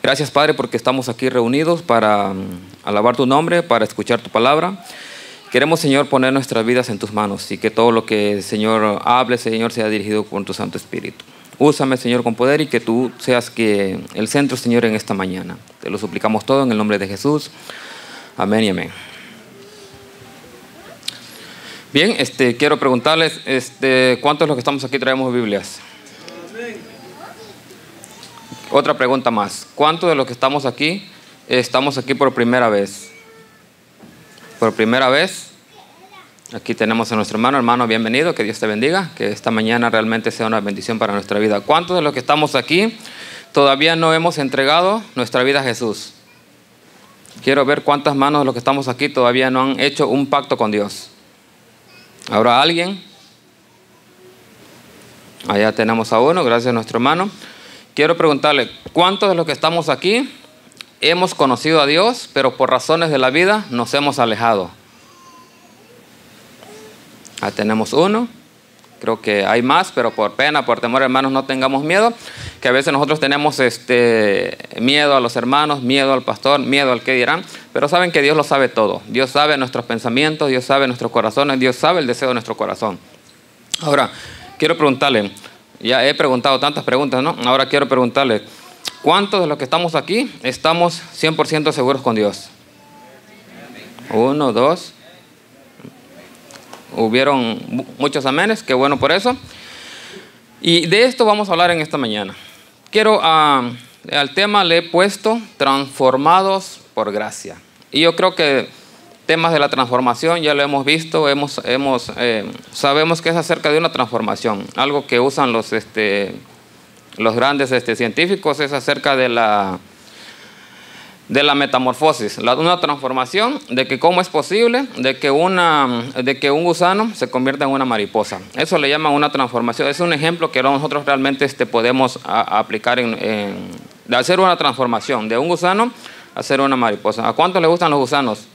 Gracias, Padre, porque estamos aquí reunidos para alabar tu nombre, para escuchar tu palabra. Queremos, Señor, poner nuestras vidas en tus manos y que todo lo que el Señor hable, Señor, sea dirigido por tu Santo Espíritu. Úsame, Señor, con poder y que tú seas el centro, Señor, en esta mañana. Te lo suplicamos todo en el nombre de Jesús. Amén y amén. Bien, quiero preguntarles, ¿cuántos de los que estamos aquí traemos Biblias? Otra pregunta más. ¿Cuántos de los que estamos aquí por primera vez? Por primera vez. Aquí tenemos a nuestro hermano, bienvenido, que Dios te bendiga, que esta mañana realmente sea una bendición para nuestra vida. ¿Cuántos de los que estamos aquí todavía no hemos entregado nuestra vida a Jesús? Quiero ver cuántas manos de los que estamos aquí todavía no han hecho un pacto con Dios. ¿Habrá alguien? Allá tenemos a uno, gracias a nuestro hermano. Quiero preguntarle, ¿cuántos de los que estamos aquí hemos conocido a Dios, pero por razones de la vida nos hemos alejado? Tenemos uno. Creo que hay más, pero por pena, por temor, hermanos, no tengamos miedo. Que a veces nosotros tenemos miedo a los hermanos, miedo al pastor, miedo al que dirán. Pero saben que Dios lo sabe todo. Dios sabe nuestros pensamientos, Dios sabe nuestros corazones, Dios sabe el deseo de nuestro corazón. Ahora, quiero preguntarle, ya he preguntado tantas preguntas, ¿no? Ahora quiero preguntarle, ¿cuántos de los que estamos aquí estamos 100% seguros con Dios? 1, 2. Hubieron muchos amenes, qué bueno por eso. Y de esto vamos a hablar en esta mañana. Al tema le he puesto transformados por gracia. Y yo creo que temas de la transformación ya lo hemos visto, sabemos que es acerca de una transformación. Algo que usan los grandes científicos es acerca de la metamorfosis, una transformación, de que cómo es posible de que un gusano se convierta en una mariposa. Eso le llaman una transformación. Es un ejemplo que nosotros realmente podemos aplicar de hacer una transformación de un gusano a ser una mariposa. ¿A cuántos les gustan los gusanos?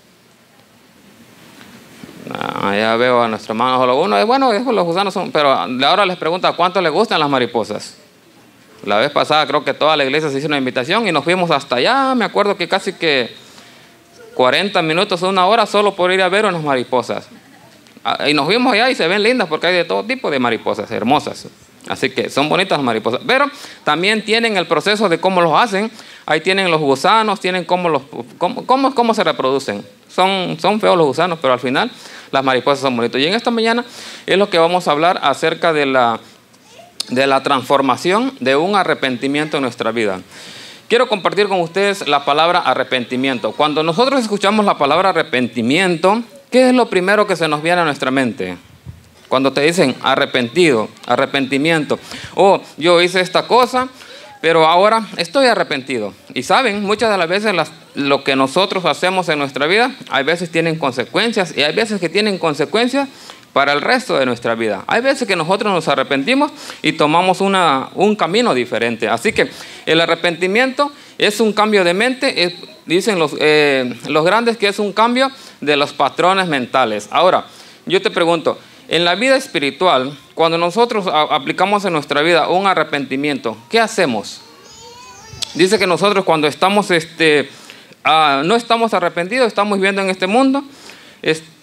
Ya veo a nuestro hermano solo uno. Bueno, los gusanos son, pero ahora les pregunto, ¿a cuántos les gustan las mariposas? La vez pasada creo que toda la iglesia se hizo una invitación y nos fuimos hasta allá. Me acuerdo que casi que 40 minutos o una hora solo por ir a ver unas mariposas. Y nos fuimos allá y se ven lindas porque hay de todo tipo de mariposas, hermosas. Así que son bonitas las mariposas. Pero también tienen el proceso de cómo los hacen. Ahí tienen los gusanos, tienen cómo se reproducen. Son feos los gusanos, pero al final las mariposas son bonitas. Y en esta mañana es lo que vamos a hablar acerca de la transformación de un arrepentimiento en nuestra vida. Quiero compartir con ustedes la palabra arrepentimiento. Cuando nosotros escuchamos la palabra arrepentimiento, ¿qué es lo primero que se nos viene a nuestra mente? Cuando te dicen arrepentimiento. Yo hice esta cosa, pero ahora estoy arrepentido. Y saben, muchas de las veces lo que nosotros hacemos en nuestra vida, hay veces tienen consecuencias y hay veces que tienen consecuencias para el resto de nuestra vida. Hay veces que nosotros nos arrepentimos y tomamos un camino diferente. Así que el arrepentimiento es un cambio de mente. Dicen los grandes que es un cambio de los patrones mentales. Ahora, yo te pregunto, en la vida espiritual, cuando nosotros aplicamos en nuestra vida un arrepentimiento, ¿qué hacemos? Dice que nosotros cuando estamos, no estamos arrepentidos, estamos viviendo en este mundo,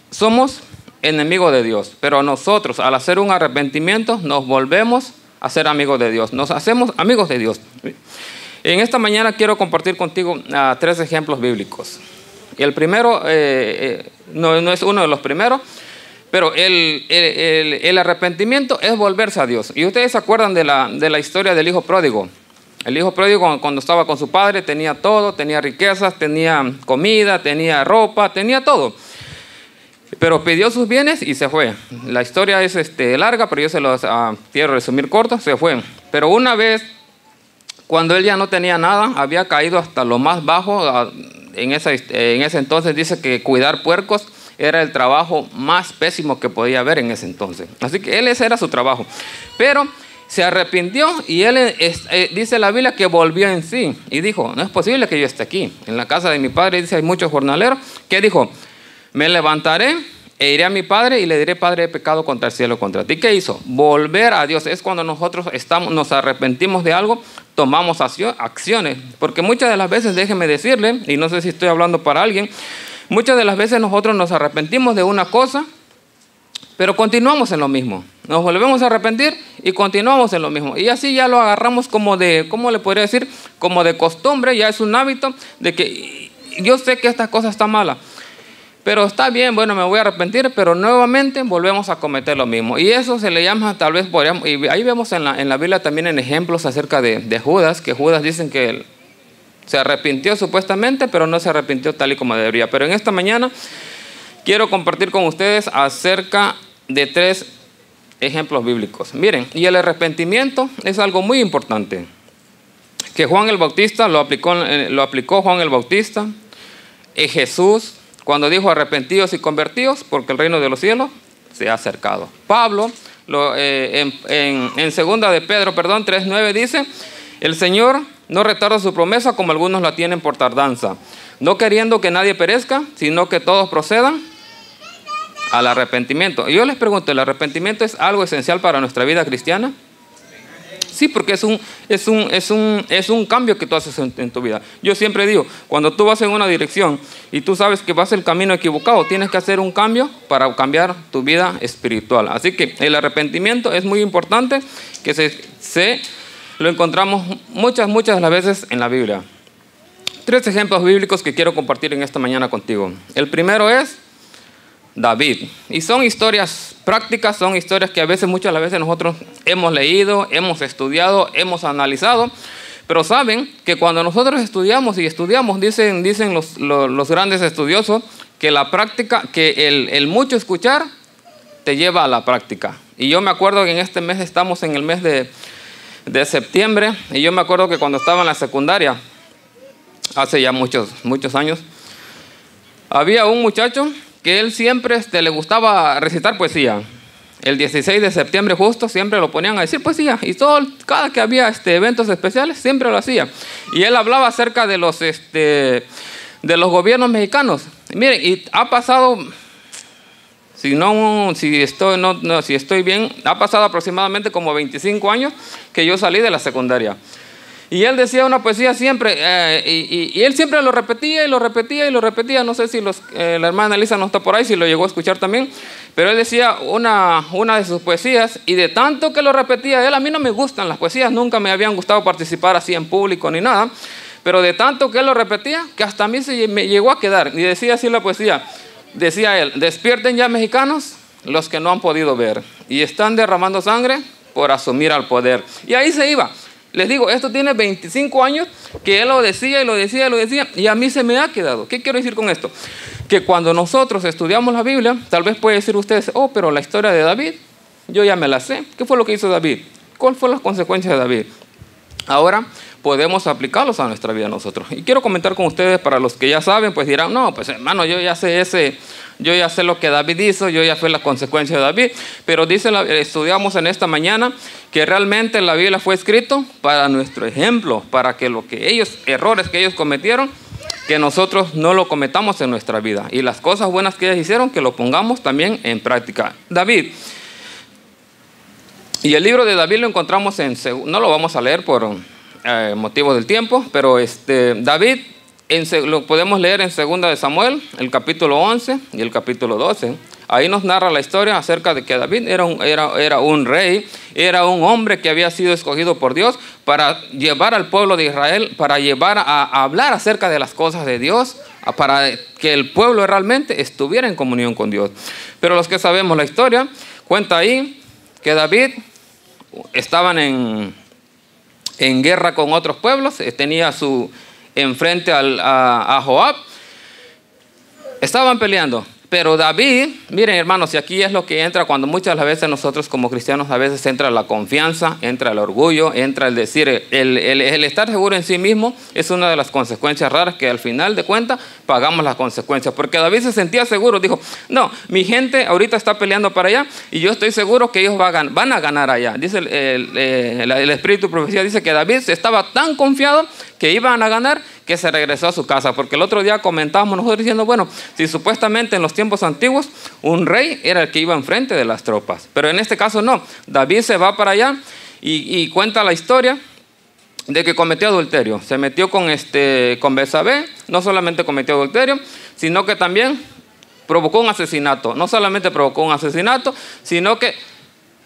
somos enemigos de Dios, pero nosotros al hacer un arrepentimiento nos volvemos a ser amigos de Dios, nos hacemos amigos de Dios. En esta mañana quiero compartir contigo 3 ejemplos bíblicos. Y el primero no es uno de los primeros, pero el arrepentimiento es volverse a Dios. Y ustedes se acuerdan de la historia del hijo pródigo. El hijo pródigo cuando estaba con su padre tenía todo, tenía riquezas, tenía comida, tenía ropa, tenía todo. Pero pidió sus bienes y se fue. La historia es larga, pero yo se los quiero resumir corto. Se fue. Pero una vez, cuando él ya no tenía nada, había caído hasta lo más bajo. En ese entonces dice que cuidar puercos era el trabajo más pésimo que podía haber en ese entonces. Así que ese era su trabajo. Pero se arrepintió y él, dice la Biblia, que volvió en sí. Y dijo, no es posible que yo esté aquí. En la casa de mi padre, dice, hay muchos jornaleros. ¿Qué dijo? Me levantaré e iré a mi padre y le diré: Padre, he pecado contra el cielo, contra ti. ¿Qué hizo? Volver a Dios. Es cuando nosotros nos arrepentimos de algo, tomamos acciones. Porque muchas de las veces, déjeme decirle, y no sé si estoy hablando para alguien, muchas de las veces nosotros nos arrepentimos de una cosa, pero continuamos en lo mismo. Nos volvemos a arrepentir y continuamos en lo mismo. Y así ya lo agarramos como de, ¿cómo le podría decir? Como de costumbre, ya es un hábito de que yo sé que esta cosa está mala, pero está bien, bueno, me voy a arrepentir, pero nuevamente volvemos a cometer lo mismo. Y eso se le llama, tal vez podríamos, y ahí vemos en la Biblia también en ejemplos acerca de Judas, que Judas dicen que él se arrepintió supuestamente, pero no se arrepintió tal y como debería. Pero en esta mañana quiero compartir con ustedes acerca de 3 ejemplos bíblicos. Miren, y el arrepentimiento es algo muy importante, que Juan el Bautista lo aplicó Juan el Bautista, Jesús, cuando dijo: arrepentidos y convertidos, porque el reino de los cielos se ha acercado. Pablo, en segunda de Pedro, 3:9 dice: el Señor no retarda su promesa, como algunos la tienen por tardanza, no queriendo que nadie perezca, sino que todos procedan al arrepentimiento. Y yo les pregunto, ¿el arrepentimiento es algo esencial para nuestra vida cristiana? Sí, porque es un cambio que tú haces en tu vida. Yo siempre digo, cuando tú vas en una dirección y tú sabes que vas el camino equivocado, tienes que hacer un cambio para cambiar tu vida espiritual. Así que el arrepentimiento es muy importante, que lo encontramos muchas de las veces en la Biblia. 3 ejemplos bíblicos que quiero compartir en esta mañana contigo. El primero es David. Y son historias prácticas, son historias que muchas de las veces nosotros hemos leído, hemos estudiado, hemos analizado. Pero saben que cuando nosotros estudiamos, dicen los grandes estudiosos, que la práctica, que el mucho escuchar te lleva a la práctica. Y yo me acuerdo que en este mes estamos en el mes de septiembre, y yo me acuerdo que cuando estaba en la secundaria, hace ya muchos años, había un muchacho que él siempre le gustaba recitar poesía. El 16 de septiembre justo siempre lo ponían a decir poesía, y cada que había eventos especiales siempre lo hacía. Y él hablaba acerca de los gobiernos mexicanos. Y miren, y ha pasado, si estoy bien, ha pasado aproximadamente como 25 años que yo salí de la secundaria. Y él decía una poesía siempre, y él siempre lo repetía y lo repetía y lo repetía. No sé si la hermana Elisa no está por ahí, si lo llegó a escuchar también. Pero él decía una de sus poesías, y de tanto que lo repetía él, a mí no me gustan las poesías, nunca me habían gustado participar así en público ni nada. Pero de tanto que él lo repetía, que hasta a mí me llegó a quedar. Y decía así la poesía, decía él: despierten ya, mexicanos, los que no han podido ver, y están derramando sangre por asumir al poder. Y ahí se iba. Les digo, esto tiene 25 años que él lo decía y lo decía y lo decía, y a mí se me ha quedado. ¿Qué quiero decir con esto? Que cuando nosotros estudiamos la Biblia, tal vez puede decir ustedes: oh, pero la historia de David, yo ya me la sé. ¿Qué fue lo que hizo David? ¿Cuáles fueron las consecuencias de David? Ahora podemos aplicarlos a nuestra vida nosotros. Y quiero comentar con ustedes, para los que ya saben, pues dirán: no, pues hermano, yo ya sé lo que David hizo, yo ya sé las consecuencias de David. Pero estudiamos en esta mañana que realmente la Biblia fue escrito para nuestro ejemplo, para que errores que ellos cometieron, que nosotros no lo cometamos en nuestra vida. Y las cosas buenas que ellos hicieron, que lo pongamos también en práctica. David. Y el libro de David lo encontramos no lo vamos a leer por motivos del tiempo, pero David lo podemos leer en 2 de Samuel, el capítulo 11 y el capítulo 12. Ahí nos narra la historia acerca de que David era un rey, era un hombre que había sido escogido por Dios para llevar al pueblo de Israel, para llevar a hablar acerca de las cosas de Dios, para que el pueblo realmente estuviera en comunión con Dios. Pero los que sabemos la historia, cuenta ahí que David estaban en guerra con otros pueblos, tenía enfrente a Joab, estaban peleando. Pero David, miren hermanos, y aquí es lo que entra cuando muchas veces nosotros como cristianos a veces entra la confianza, entra el orgullo, entra el decir, el estar seguro en sí mismo es una de las consecuencias raras que al final de cuentas pagamos las consecuencias. Porque David se sentía seguro, dijo: no, mi gente ahorita está peleando para allá y yo estoy seguro que ellos van a ganar allá. Dice el Espíritu de Profecía, dice que David estaba tan confiado que iban a ganar, que se regresó a su casa. Porque el otro día comentábamos nosotros diciendo, bueno, si supuestamente en los tiempos antiguos un rey era el que iba enfrente de las tropas. Pero en este caso no. David se va para allá y cuenta la historia de que cometió adulterio. Se metió con Betsabé. No solamente cometió adulterio, sino que también provocó un asesinato. No solamente provocó un asesinato, sino que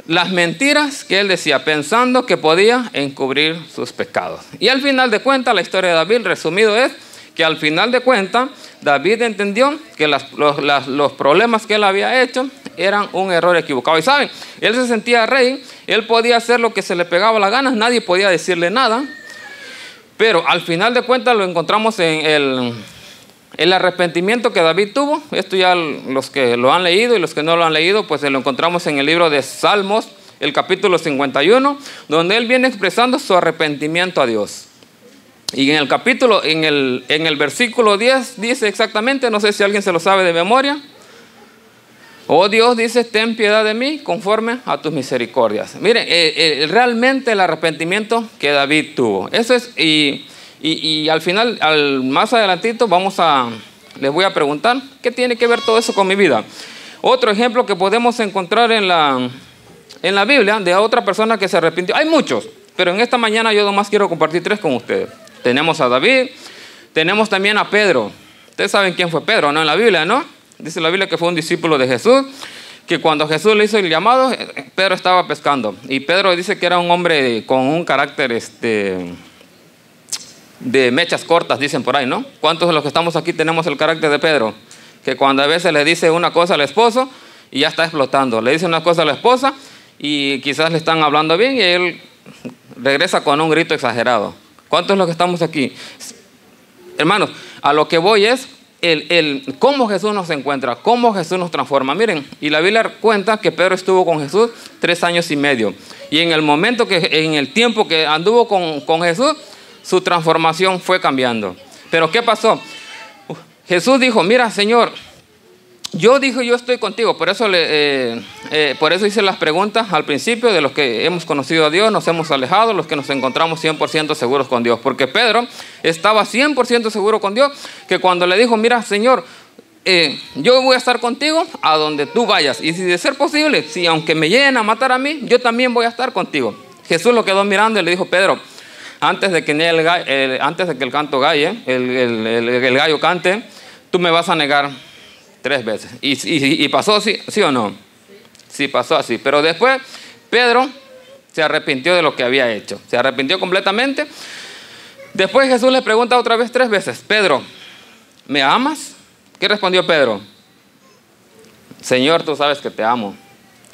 las mentiras que él decía, pensando que podía encubrir sus pecados. Y al final de cuentas, la historia de David, resumido, es que al final de cuentas, David entendió que los problemas que él había hecho eran un error equivocado. Y saben, él se sentía rey, él podía hacer lo que se le pegaba la gana, nadie podía decirle nada. Pero al final de cuentas lo encontramos en el arrepentimiento que David tuvo. Esto ya los que lo han leído y los que no lo han leído, pues lo encontramos en el libro de Salmos, el capítulo 51, donde él viene expresando su arrepentimiento a Dios. Y en el capítulo, en el versículo 10, dice exactamente, no sé si alguien se lo sabe de memoria: oh Dios, dice, ten piedad de mí conforme a tus misericordias. Miren, realmente el arrepentimiento que David tuvo. Eso es, y al final, más adelantito, les voy a preguntar, ¿qué tiene que ver todo eso con mi vida? Otro ejemplo que podemos encontrar en la Biblia de otra persona que se arrepintió. Hay muchos, pero en esta mañana yo nomás quiero compartir 3 con ustedes. Tenemos a David, tenemos también a Pedro. Ustedes saben quién fue Pedro, ¿no? En la Biblia, ¿no? Dice la Biblia que fue un discípulo de Jesús, que cuando Jesús le hizo el llamado, Pedro estaba pescando. Y Pedro dice que era un hombre con un carácter de mechas cortas, dicen por ahí, ¿no? ¿Cuántos de los que estamos aquí tenemos el carácter de Pedro? Que cuando a veces le dice una cosa al esposo y ya está explotando. Le dice una cosa a la esposa y quizás le están hablando bien y él regresa con un grito exagerado. ¿Cuántos de los que estamos aquí? Hermanos, a lo que voy es cómo Jesús nos encuentra, cómo Jesús nos transforma. Miren, y la Biblia cuenta que Pedro estuvo con Jesús 3 años y medio. Y en el tiempo que anduvo con Jesús, su transformación fue cambiando. Pero ¿qué pasó? Jesús dijo, mira, Señor, yo estoy contigo. Por eso hice las preguntas al principio de los que hemos conocido a Dios, nos hemos alejado, los que nos encontramos 100% seguros con Dios. Porque Pedro estaba 100% seguro con Dios, que cuando le dijo, mira, Señor, yo voy a estar contigo a donde tú vayas. Y si de ser posible, si aunque me lleguen a matar a mí, yo también voy a estar contigo. Jesús lo quedó mirando y le dijo, Pedro, antes de que el gallo cante, tú me vas a negar 3 veces. ¿Y pasó así, sí o no? Sí, pasó así. Pero después Pedro se arrepintió de lo que había hecho. Se arrepintió completamente. Después Jesús le pregunta otra vez 3 veces, Pedro, ¿me amas? ¿Qué respondió Pedro? Señor, tú sabes que te amo.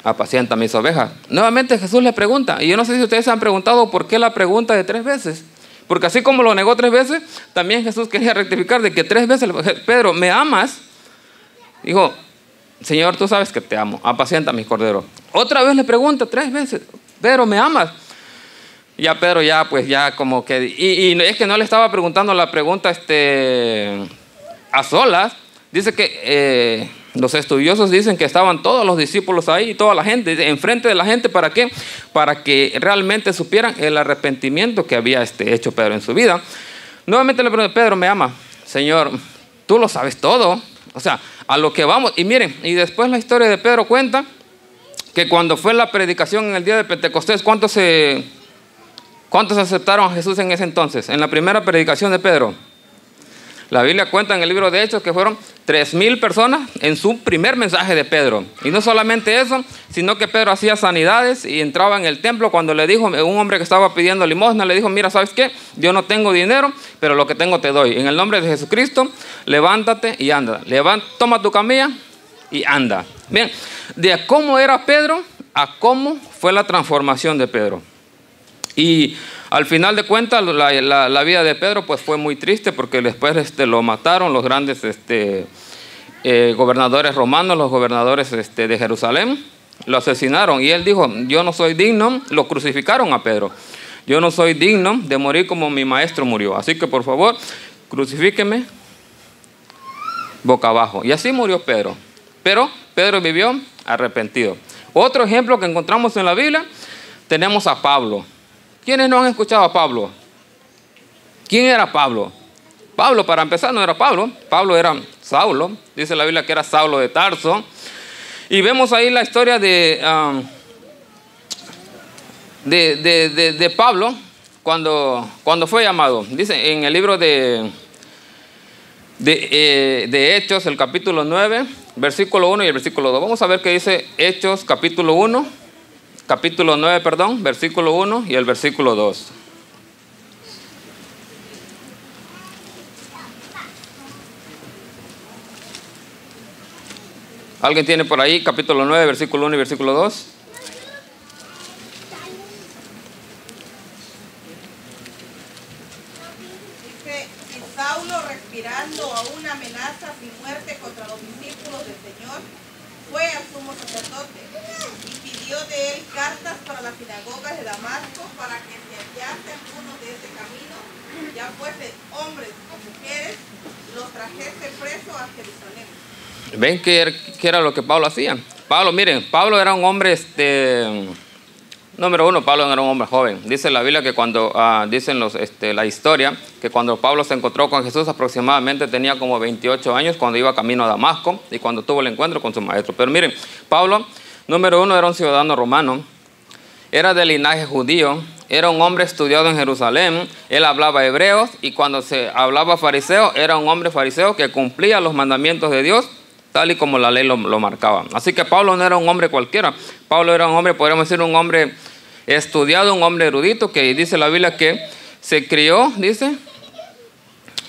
Apacienta mis ovejas. Nuevamente Jesús le pregunta. Y yo no sé si ustedes se han preguntado por qué la pregunta de 3 veces. Porque así como lo negó 3 veces, también Jesús quería rectificar de que 3 veces, Pedro, ¿me amas? Dijo, Señor, tú sabes que te amo. Apacienta mis corderos. Otra vez le pregunta 3 veces, Pedro, ¿me amas? Ya Pedro ya como que... Y es que no le estaba preguntando la pregunta a solas. Dice que... los estudiosos dicen que estaban todos los discípulos ahí y toda la gente, enfrente de la gente. ¿Para qué? Para que realmente supieran el arrepentimiento que había hecho Pedro en su vida. Nuevamente le pregunto, Pedro, ¿me ama? Señor, tú lo sabes todo. O sea, a lo que vamos. Y miren, y después la historia de Pedro cuenta que cuando fue la predicación en el día de Pentecostés, ¿cuántos aceptaron a Jesús en ese entonces? En la primera predicación de Pedro. La Biblia cuenta en el libro de Hechos que fueron 3,000 personas en su primer mensaje de Pedro. Y no solamente eso, sino que Pedro hacía sanidades y entraba en el templo. Cuando le dijo, un hombre que estaba pidiendo limosna, le dijo, mira, ¿sabes qué? Yo no tengo dinero, pero lo que tengo te doy. En el nombre de Jesucristo, levántate y anda. Toma tu camilla y anda. Bien, de cómo era Pedro a cómo fue la transformación de Pedro. Y al final de cuentas, la vida de Pedro pues fue muy triste, porque después lo mataron los grandes gobernadores romanos, los gobernadores de Jerusalén, lo asesinaron. Y él dijo, yo no soy digno, lo crucificaron a Pedro. Yo no soy digno de morir como mi maestro murió. Así que por favor, crucifíqueme boca abajo. Y así murió Pedro. Pero Pedro vivió arrepentido. Otro ejemplo que encontramos en la Biblia, tenemos a Pablo. ¿Quiénes no han escuchado a Pablo? ¿Quién era Pablo? Pablo, para empezar, no era Pablo. Pablo era Saulo. Dice la Biblia que era Saulo de Tarso. Y vemos ahí la historia de Pablo cuando fue llamado. Dice en el libro de Hechos, el capítulo 9, versículo 1 y el versículo 2. Vamos a ver qué dice Hechos, capítulo 9, versículo 1 y el versículo 2. ¿Alguien tiene por ahí capítulo 9, versículo 1 y versículo 2? Dice, y Saulo, respirando aún amenazas y muerte contra los discípulos del Señor, fue al sumo sacerdote y pidió de él cartas para las sinagogas de Damasco para que se hallase algunos de ese camino, ya fuese hombres o mujeres, los trajese presos a Jerusalén. ¿Ven qué era lo que Pablo hacía? Pablo, miren, Pablo era un hombre, número uno, Pablo era un hombre joven. Dice la Biblia que cuando, dicen la historia, que cuando Pablo se encontró con Jesús aproximadamente tenía como 28 años cuando iba camino a Damasco y cuando tuvo el encuentro con su maestro. Pero miren, Pablo, número uno, era un ciudadano romano, era de linaje judío, era un hombre estudiado en Jerusalén, él hablaba hebreo y cuando se hablaba fariseo, era un hombre fariseo que cumplía los mandamientos de Dios, tal y como la ley lo marcaba. Así que Pablo no era un hombre cualquiera. Pablo era un hombre, podríamos decir, un hombre estudiado, un hombre erudito, que dice la Biblia que se crió, dice,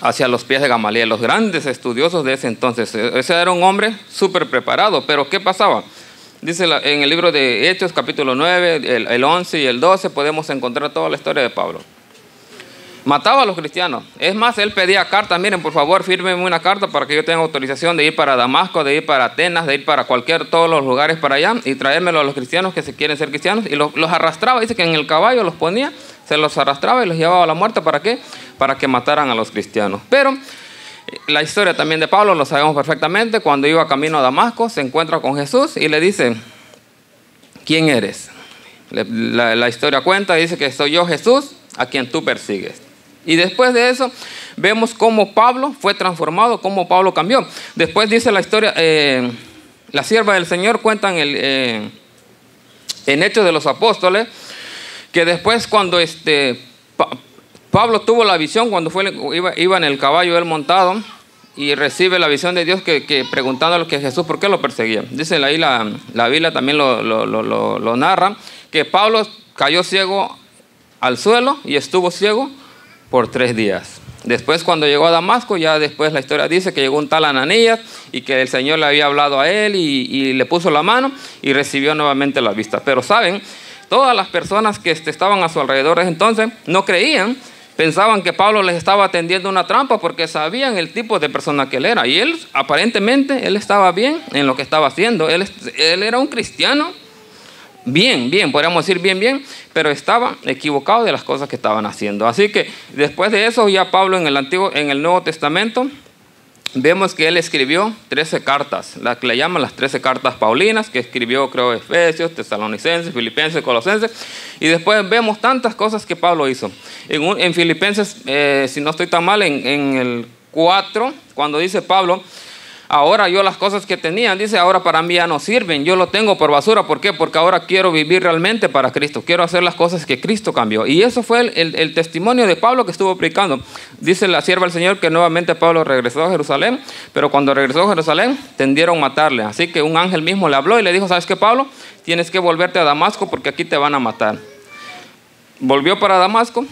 hacia los pies de Gamaliel, los grandes estudiosos de ese entonces. Ese era un hombre súper preparado. Pero ¿qué pasaba? Dice en el libro de Hechos, capítulo 9, el 11 y el 12, podemos encontrar toda la historia de Pablo. Mataba a los cristianos. Es más, él pedía cartas. Miren, por favor, fírmenme una carta para que yo tenga autorización de ir para Damasco, de ir para Atenas, de ir para todos los lugares para allá y traérmelo a los cristianos que se quieren ser cristianos. Y los arrastraba. Dice que en el caballo los ponía, se los arrastraba y los llevaba a la muerte. ¿Para qué? Para que mataran a los cristianos. Pero la historia también de Pablo lo sabemos perfectamente. Cuando iba camino a Damasco, se encuentra con Jesús y le dice, ¿quién eres? La historia cuenta, dice que soy yo, Jesús, a quien tú persigues. Y después de eso, vemos cómo Pablo fue transformado, cómo Pablo cambió. Después dice la historia, la sierva del Señor cuenta en Hechos de los Apóstoles, que después cuando Pablo tuvo la visión, cuando iba en el caballo él montado, y recibe la visión de Dios que preguntándole que Jesús, ¿por qué lo perseguía? Dice ahí la Biblia también lo narra, que Pablo cayó ciego al suelo y estuvo ciego por 3 días. Después cuando llegó a Damasco, ya después la historia dice que llegó un tal Ananías y que el Señor le había hablado a él y le puso la mano y recibió nuevamente la vista. Pero saben, todas las personas que estaban a su alrededor entonces no creían, pensaban que Pablo les estaba tendiendo una trampa porque sabían el tipo de persona que él era. Y él, aparentemente, él estaba bien en lo que estaba haciendo. Él era un cristiano. Bien, podríamos decir bien, pero estaba equivocado de las cosas que estaban haciendo. Así que después de eso, ya Pablo en el Nuevo Testamento, vemos que él escribió 13 cartas, las que le llaman las 13 cartas paulinas, que escribió, creo, Efesios, Tesalonicenses, Filipenses, Colosenses, y después vemos tantas cosas que Pablo hizo. En Filipenses, si no estoy tan mal, en el 4, cuando dice Pablo, ahora yo las cosas que tenía, dice, ahora para mí ya no sirven, yo lo tengo por basura. ¿Por qué? Porque ahora quiero vivir realmente para Cristo, quiero hacer las cosas que Cristo cambió. Y eso fue el testimonio de Pablo que estuvo predicando. Dice la sierva del Señor que nuevamente Pablo regresó a Jerusalén, pero cuando regresó a Jerusalén tendieron matarle. Así que un ángel mismo le habló y le dijo, ¿sabes qué, Pablo? Tienes que volverte a Damasco porque aquí te van a matar. Volvió para Damasco,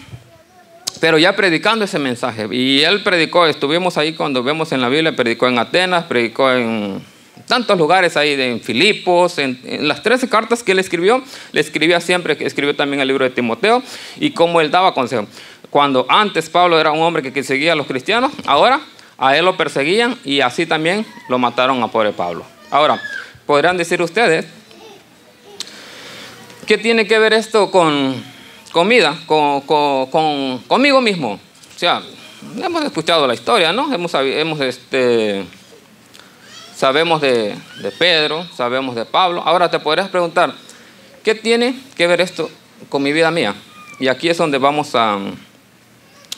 pero ya predicando ese mensaje. Y él predicó, estuvimos ahí cuando vemos en la Biblia, predicó en Atenas, predicó en tantos lugares ahí, en Filipos, en las 13 cartas que él escribió, le escribía siempre, escribió también el libro de Timoteo, y cómo él daba consejo. Cuando antes Pablo era un hombre que seguía a los cristianos, ahora a él lo perseguían y así también lo mataron a pobre Pablo. Ahora, podrán decir ustedes, ¿qué tiene que ver esto con comida, conmigo mismo? O sea, hemos escuchado la historia, ¿no? Sabemos de Pedro, sabemos de Pablo. Ahora te podrías preguntar, ¿qué tiene que ver esto con mi vida mía? Y aquí es donde vamos a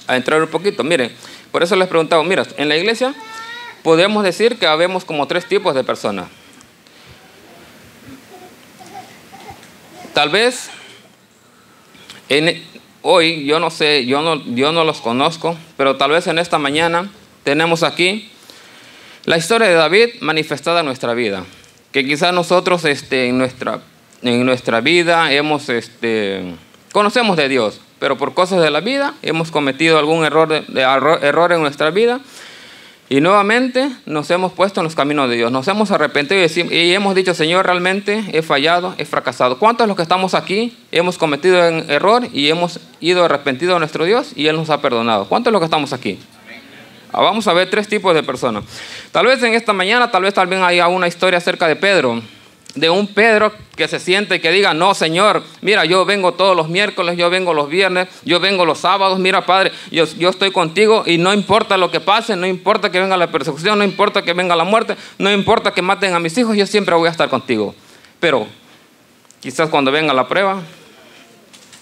a entrar un poquito. Miren, por eso les preguntaba, mira, en la iglesia podemos decir que habemos como 3 tipos de personas. Tal vez hoy, yo no sé, yo no los conozco, pero tal vez en esta mañana tenemos aquí la historia de David manifestada en nuestra vida. Que quizás nosotros en nuestra vida conocemos de Dios, pero por cosas de la vida hemos cometido algún error en nuestra vida y nuevamente nos hemos puesto en los caminos de Dios. Nos hemos arrepentido y hemos dicho, Señor, realmente he fallado, he fracasado. ¿Cuántos de los que estamos aquí hemos cometido un error y hemos ido arrepentidos a nuestro Dios y Él nos ha perdonado? ¿Cuántos de los que estamos aquí? Vamos a ver 3 tipos de personas. Tal vez en esta mañana, tal vez también haya una historia acerca de Pedro. De un Pedro que se siente y que diga, no, Señor, mira, yo vengo todos los miércoles, yo vengo los viernes, yo vengo los sábados, mira, Padre, yo estoy contigo y no importa lo que pase, no importa que venga la persecución, no importa que venga la muerte, no importa que maten a mis hijos, yo siempre voy a estar contigo. Pero quizás cuando venga la prueba,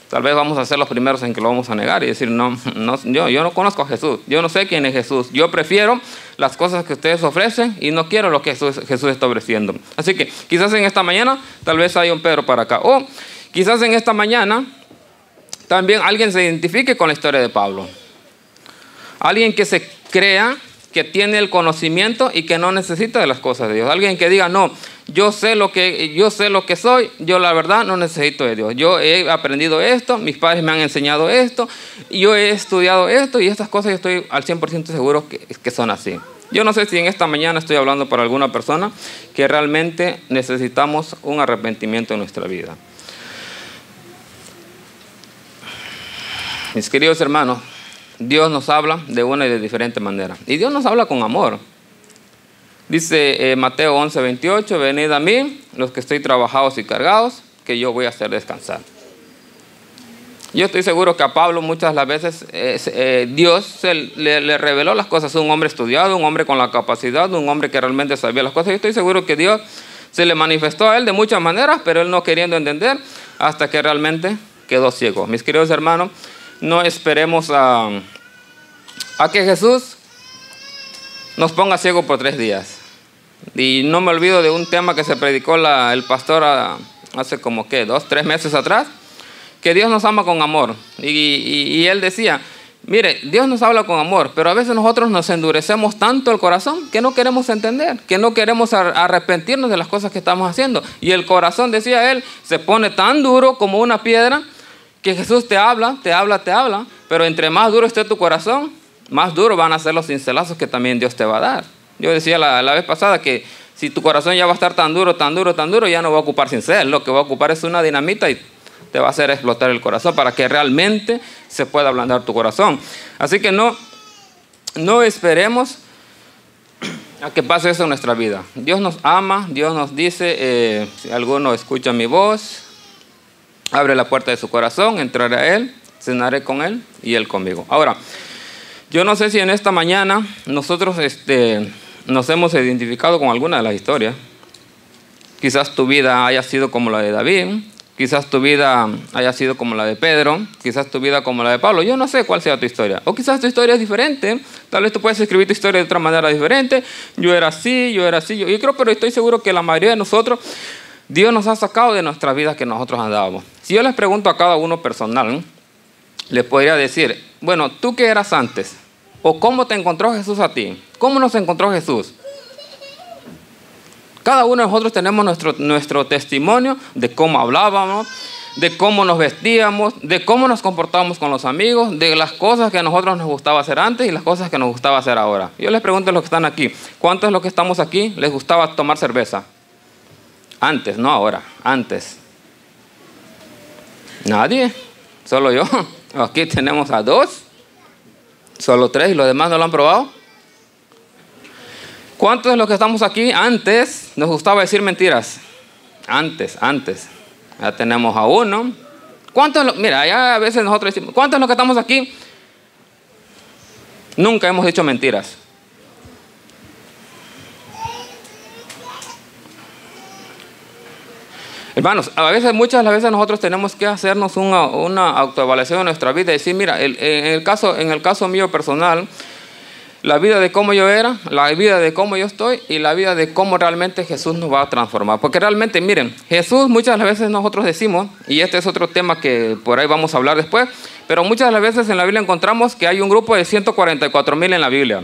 tal vez vamos a ser los primeros en que lo vamos a negar y decir, no, yo no conozco a Jesús, yo no sé quién es Jesús, yo prefiero las cosas que ustedes ofrecen y no quiero lo que Jesús está ofreciendo. Así que quizás en esta mañana tal vez haya un Pedro para acá. O quizás en esta mañana también alguien se identifique con la historia de Pablo. Alguien que se crea que tiene el conocimiento y que no necesita de las cosas de Dios. Alguien que diga, no, yo sé lo que soy, yo la verdad no necesito de Dios. Yo he aprendido esto, mis padres me han enseñado esto, yo he estudiado esto y estas cosas yo estoy al 100% seguro que son así. Yo no sé si en esta mañana estoy hablando para alguna persona que realmente necesitamos un arrepentimiento en nuestra vida. Mis queridos hermanos, Dios nos habla de una y de diferente manera. Y Dios nos habla con amor. Dice Mateo 11:28, venid a mí, los que estoy trabajados y cargados, que yo voy a hacer descansar. Yo estoy seguro que a Pablo muchas las veces Dios le reveló las cosas. Un hombre estudiado, un hombre con la capacidad, un hombre que realmente sabía las cosas. Yo estoy seguro que Dios se le manifestó a él de muchas maneras, pero él no queriendo entender hasta que realmente quedó ciego. Mis queridos hermanos, no esperemos a que Jesús nos ponga ciego por 3 días. Y no me olvido de un tema que se predicó el pastor hace como 2, 3 meses atrás, que Dios nos ama con amor. Y él decía, mire, Dios nos habla con amor, pero a veces nosotros nos endurecemos tanto el corazón que no queremos entender, que no queremos arrepentirnos de las cosas que estamos haciendo. Y el corazón, decía él, se pone tan duro como una piedra que Jesús te habla, pero entre más duro esté tu corazón, más duro van a ser los cincelazos que también Dios te va a dar. Yo decía la vez pasada que si tu corazón ya va a estar tan duro, ya no va a ocupar cincel. Lo que va a ocupar es una dinamita y te va a hacer explotar el corazón para que realmente se pueda ablandar tu corazón. Así que no esperemos a que pase eso en nuestra vida. Dios nos ama, Dios nos dice, si alguno escucha mi voz, abre la puerta de su corazón, entraré a Él, cenaré con Él y Él conmigo. Ahora, yo no sé si en esta mañana nosotros nos hemos identificado con alguna de las historias. Quizás tu vida haya sido como la de David, quizás tu vida haya sido como la de Pedro, quizás tu vida como la de Pablo. Yo no sé cuál sea tu historia. O quizás tu historia es diferente. Tal vez tú puedes escribir tu historia de otra manera diferente. Yo era así. Yo creo, pero estoy seguro que la mayoría de nosotros, Dios nos ha sacado de nuestras vidas que nosotros andábamos. Si yo les pregunto a cada uno personal, les podría decir, bueno, ¿tú qué eras antes? ¿O cómo te encontró Jesús a ti? ¿Cómo nos encontró Jesús? Cada uno de nosotros tenemos nuestro testimonio de cómo hablábamos, de cómo nos vestíamos, de cómo nos comportábamos con los amigos, de las cosas que a nosotros nos gustaba hacer antes y las cosas que nos gustaba hacer ahora. Yo les pregunto a los que están aquí, ¿cuántos de los que estamos aquí les gustaba tomar cerveza? Antes, no ahora, antes. Nadie, solo yo. Aquí tenemos a 2, solo 3 y los demás no lo han probado. ¿Cuántos de los que estamos aquí antes nos gustaba decir mentiras? Antes. Ya tenemos a 1. Mira, ya a veces nosotros decimos, ¿cuántos de los que estamos aquí nunca hemos dicho mentiras? Hermanos, muchas de las veces nosotros tenemos que hacernos una autoevaluación de nuestra vida y decir, mira, en el caso mío personal, la vida de cómo yo era, la vida de cómo yo estoy y la vida de cómo realmente Jesús nos va a transformar. Porque realmente, miren, Jesús muchas de las veces nosotros decimos, y este es otro tema que por ahí vamos a hablar después, pero muchas de las veces en la Biblia encontramos que hay un grupo de 144,000 en la Biblia,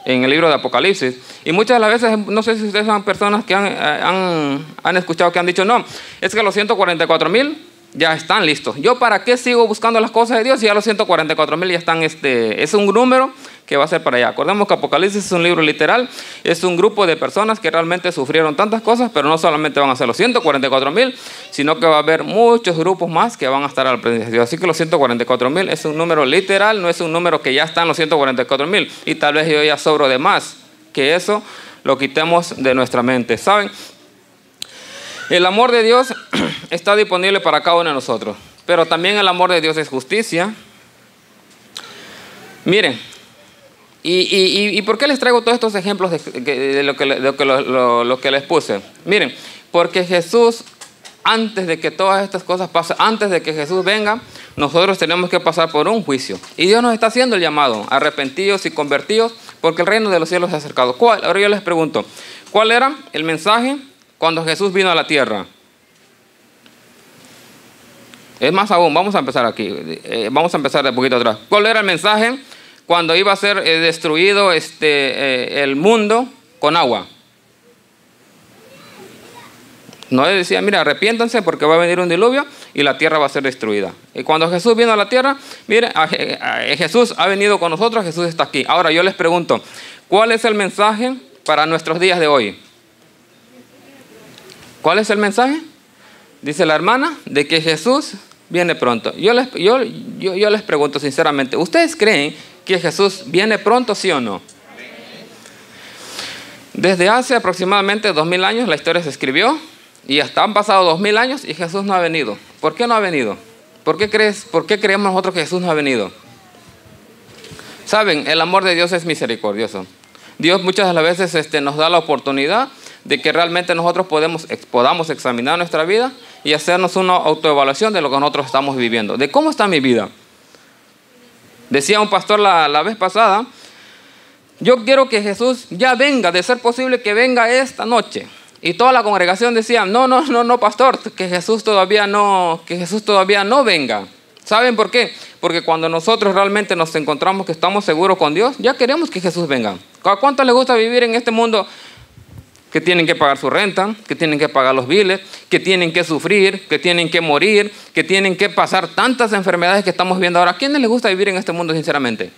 en el libro de Apocalipsis. Y muchas de las veces, no sé si ustedes son personas que han escuchado que han dicho, no, es que los 144,000 ya están listos. ¿Yo para qué sigo buscando las cosas de Dios si ya los 144,000 ya están? Es un número que va a ser para allá. Acordemos que Apocalipsis es un libro literal, es un grupo de personas que realmente sufrieron tantas cosas, pero no solamente van a ser los 144,000, sino que va a haber muchos grupos más que van a estar al presencia de Dios. Así que los 144,000 es un número literal, no es un número que ya están los 144,000 y tal vez yo ya sobro de más, que eso lo quitemos de nuestra mente. ¿Saben? El amor de Dios está disponible para cada uno de nosotros, pero también el amor de Dios es justicia. Miren, ¿y por qué les traigo todos estos ejemplos de lo que les puse? Miren, porque Jesús, antes de que todas estas cosas pasen, antes de que Jesús venga, nosotros tenemos que pasar por un juicio. Y Dios nos está haciendo el llamado, arrepentidos y convertidos, porque el reino de los cielos se ha acercado. Ahora yo les pregunto, ¿cuál era el mensaje cuando Jesús vino a la tierra? Es más aún, vamos a empezar aquí, vamos a empezar de poquito atrás. ¿Cuál era el mensaje cuando iba a ser destruido el mundo con agua? Noé decía, mira, arrepiéntanse porque va a venir un diluvio y la tierra va a ser destruida. Y cuando Jesús vino a la tierra, mire, Jesús ha venido con nosotros, Jesús está aquí. Ahora yo les pregunto, ¿cuál es el mensaje para nuestros días de hoy? ¿Cuál es el mensaje? Dice la hermana, de que Jesús viene pronto. Yo les pregunto sinceramente, ¿ustedes creen que Jesús viene pronto, sí o no? Desde hace aproximadamente 2000 años la historia se escribió y hasta han pasado 2000 años y Jesús no ha venido. ¿Por qué no ha venido? ¿Por qué creemos nosotros que Jesús no ha venido? Saben, el amor de Dios es misericordioso. Dios muchas de las veces nos da la oportunidad de que realmente nosotros podamos examinar nuestra vida y hacernos una autoevaluación de lo que nosotros estamos viviendo, de cómo está mi vida. Decía un pastor la vez pasada, yo quiero que Jesús ya venga, de ser posible que venga esta noche. Y toda la congregación decía, no, pastor, que Jesús todavía no venga. ¿Saben por qué? Porque cuando nosotros realmente nos encontramos que estamos seguros con Dios, ya queremos que Jesús venga. ¿A cuántos les gusta vivir en este mundo que tienen que pagar su renta, que tienen que pagar los biles, que tienen que sufrir, que tienen que morir, que tienen que pasar tantas enfermedades que estamos viendo ahora? ¿A quiénes les gusta vivir en este mundo sinceramente?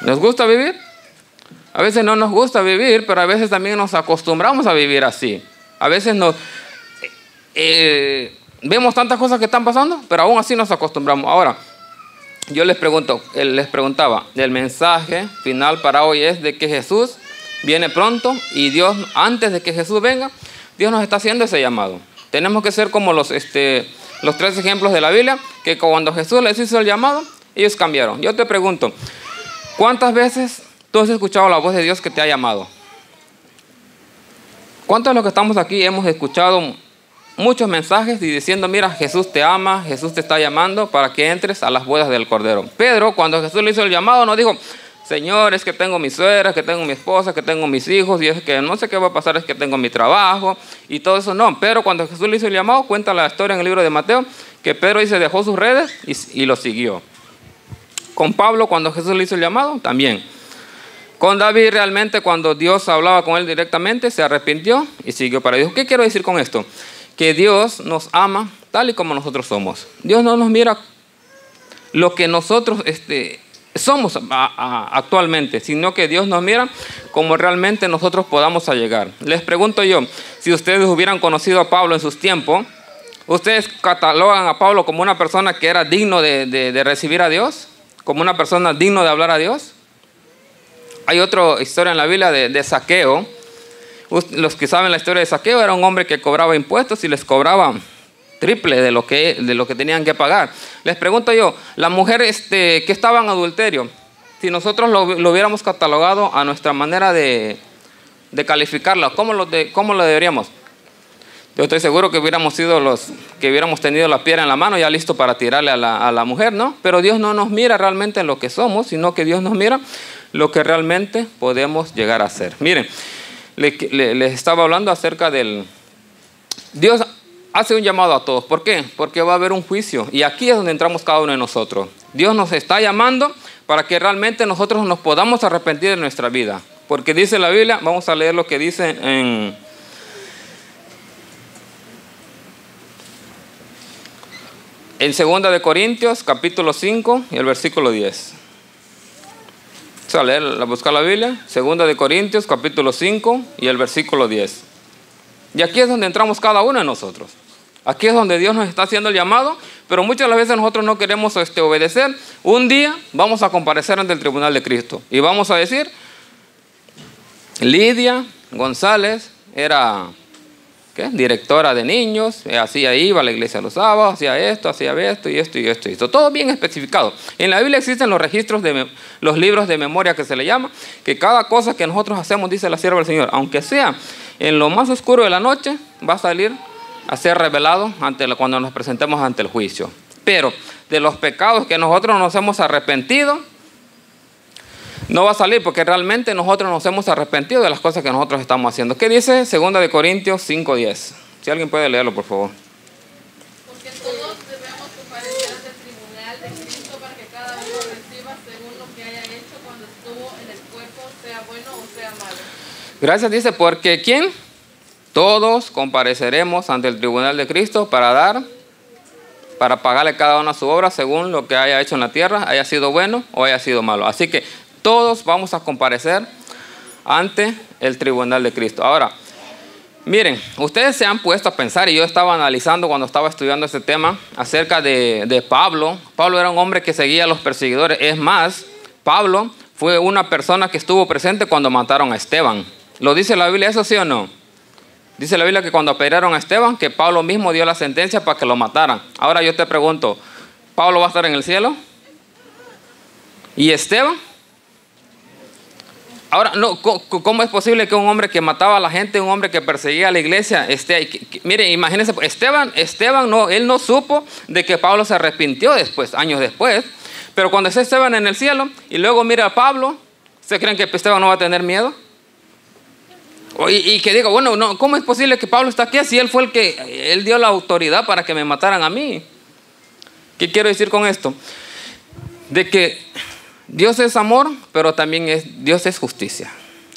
¿Nos gusta vivir? A veces no nos gusta vivir, pero a veces también nos acostumbramos a vivir así. A veces vemos tantas cosas que están pasando, pero aún así nos acostumbramos. Ahora, yo les preguntaba, el mensaje final para hoy es de que Jesús viene pronto y Dios, antes de que Jesús venga, Dios nos está haciendo ese llamado. Tenemos que ser como los 3 ejemplos de la Biblia, que cuando Jesús les hizo el llamado, ellos cambiaron. Yo te pregunto, ¿cuántas veces tú has escuchado la voz de Dios que te ha llamado? ¿Cuántos de los que estamos aquí hemos escuchado muchos mensajes y diciendo, mira, Jesús te ama, Jesús te está llamando para que entres a las bodas del Cordero? Pedro, cuando Jesús le hizo el llamado, no dijo, Señor, es que tengo mi suegra, que tengo mi esposa, que tengo mis hijos, y es que no sé qué va a pasar, es que tengo mi trabajo, y todo eso no. Pero cuando Jesús le hizo el llamado, cuenta la historia en el libro de Mateo, que Pedro se dejó sus redes y lo siguió. Con Pablo, cuando Jesús le hizo el llamado, también. Con David, realmente, cuando Dios hablaba con él directamente, se arrepintió y siguió para Dios. ¿Qué quiero decir con esto? Que Dios nos ama tal y como nosotros somos. Dios no nos mira lo que nosotros somos actualmente, sino que Dios nos mira como realmente nosotros podamos llegar. Les pregunto yo, si ustedes hubieran conocido a Pablo en sus tiempos, ¿ustedes catalogan a Pablo como una persona que era digno de recibir a Dios? ¿Como una persona digno de hablar a Dios? Hay otra historia en la Biblia de Zaqueo. Los que saben la historia de Zaqueo, era un hombre que cobraba impuestos y les cobraba triple de lo que tenían que pagar. Les pregunto yo, la mujer que estaba en adulterio, si nosotros lo hubiéramos catalogado a nuestra manera de calificarla, ¿cómo lo deberíamos? Yo estoy seguro que hubiéramos sido los que hubiéramos tenido la piedra en la mano ya listo para tirarle a la mujer, ¿no? Pero Dios no nos mira realmente en lo que somos, sino que Dios nos mira lo que realmente podemos llegar a ser. Miren, les estaba hablando acerca del... Dios hace un llamado a todos. ¿Por qué? Porque va a haber un juicio. Y aquí es donde entramos cada uno de nosotros. Dios nos está llamando para que realmente nosotros nos podamos arrepentir de nuestra vida. Porque dice la Biblia, vamos a leer lo que dice en Segunda de Corintios, capítulo 5 y el versículo 10. Vamos a leer, buscar la Biblia. Segunda de Corintios, capítulo 5 y el versículo 10. Y aquí es donde entramos cada uno de nosotros. Aquí es donde Dios nos está haciendo el llamado, pero muchas de las veces nosotros no queremos obedecer. Un día vamos a comparecer ante el tribunal de Cristo y vamos a decir, Lidia González era directora de niños, hacía, iba a la iglesia los sábados, hacía esto y esto. Todo bien especificado. En la Biblia existen los registros los libros de memoria que se le llama, que cada cosa que nosotros hacemos, dice la sierva del Señor, aunque sea en lo más oscuro de la noche, va a salir a ser revelado cuando nos presentemos ante el juicio. Pero de los pecados que nosotros nos hemos arrepentido, no va a salir porque realmente nosotros nos hemos arrepentido de las cosas que nosotros estamos haciendo. ¿Qué dice 2 de Corintios 5:10? Si alguien puede leerlo, por favor. Porque todos debemos comparecer ante el tribunal de Cristo para que cada uno reciba según lo que haya hecho cuando estuvo en el cuerpo, sea bueno o sea malo. Gracias, dice, porque ¿quién? Todos compareceremos ante el tribunal de Cristo para pagarle cada uno a su obra según lo que haya hecho en la tierra, haya sido bueno o haya sido malo. Así que todos vamos a comparecer ante el tribunal de Cristo. Ahora, miren, ustedes se han puesto a pensar, y yo estaba analizando cuando estaba estudiando este tema, acerca de Pablo. Pablo era un hombre que seguía a los perseguidores. Es más, Pablo fue una persona que estuvo presente cuando mataron a Esteban. ¿Lo dice la Biblia eso, sí o no? Dice la Biblia que cuando apedrearon a Esteban, que Pablo mismo dio la sentencia para que lo mataran. Ahora yo te pregunto, ¿Pablo va a estar en el cielo? ¿Y Esteban? Ahora, no, ¿cómo es posible que un hombre que mataba a la gente, un hombre que perseguía a la iglesia, esté ahí? Mire, imagínense, Esteban no, él no supo de que Pablo se arrepintió después, años después. Pero cuando está Esteban en el cielo y luego mira a Pablo, ¿se creen que Esteban no va a tener miedo? Y que diga, bueno, no, ¿cómo es posible que Pablo está aquí si él fue él dio la autoridad para que me mataran a mí? ¿Qué quiero decir con esto? De que Dios es amor, pero también Dios es justicia.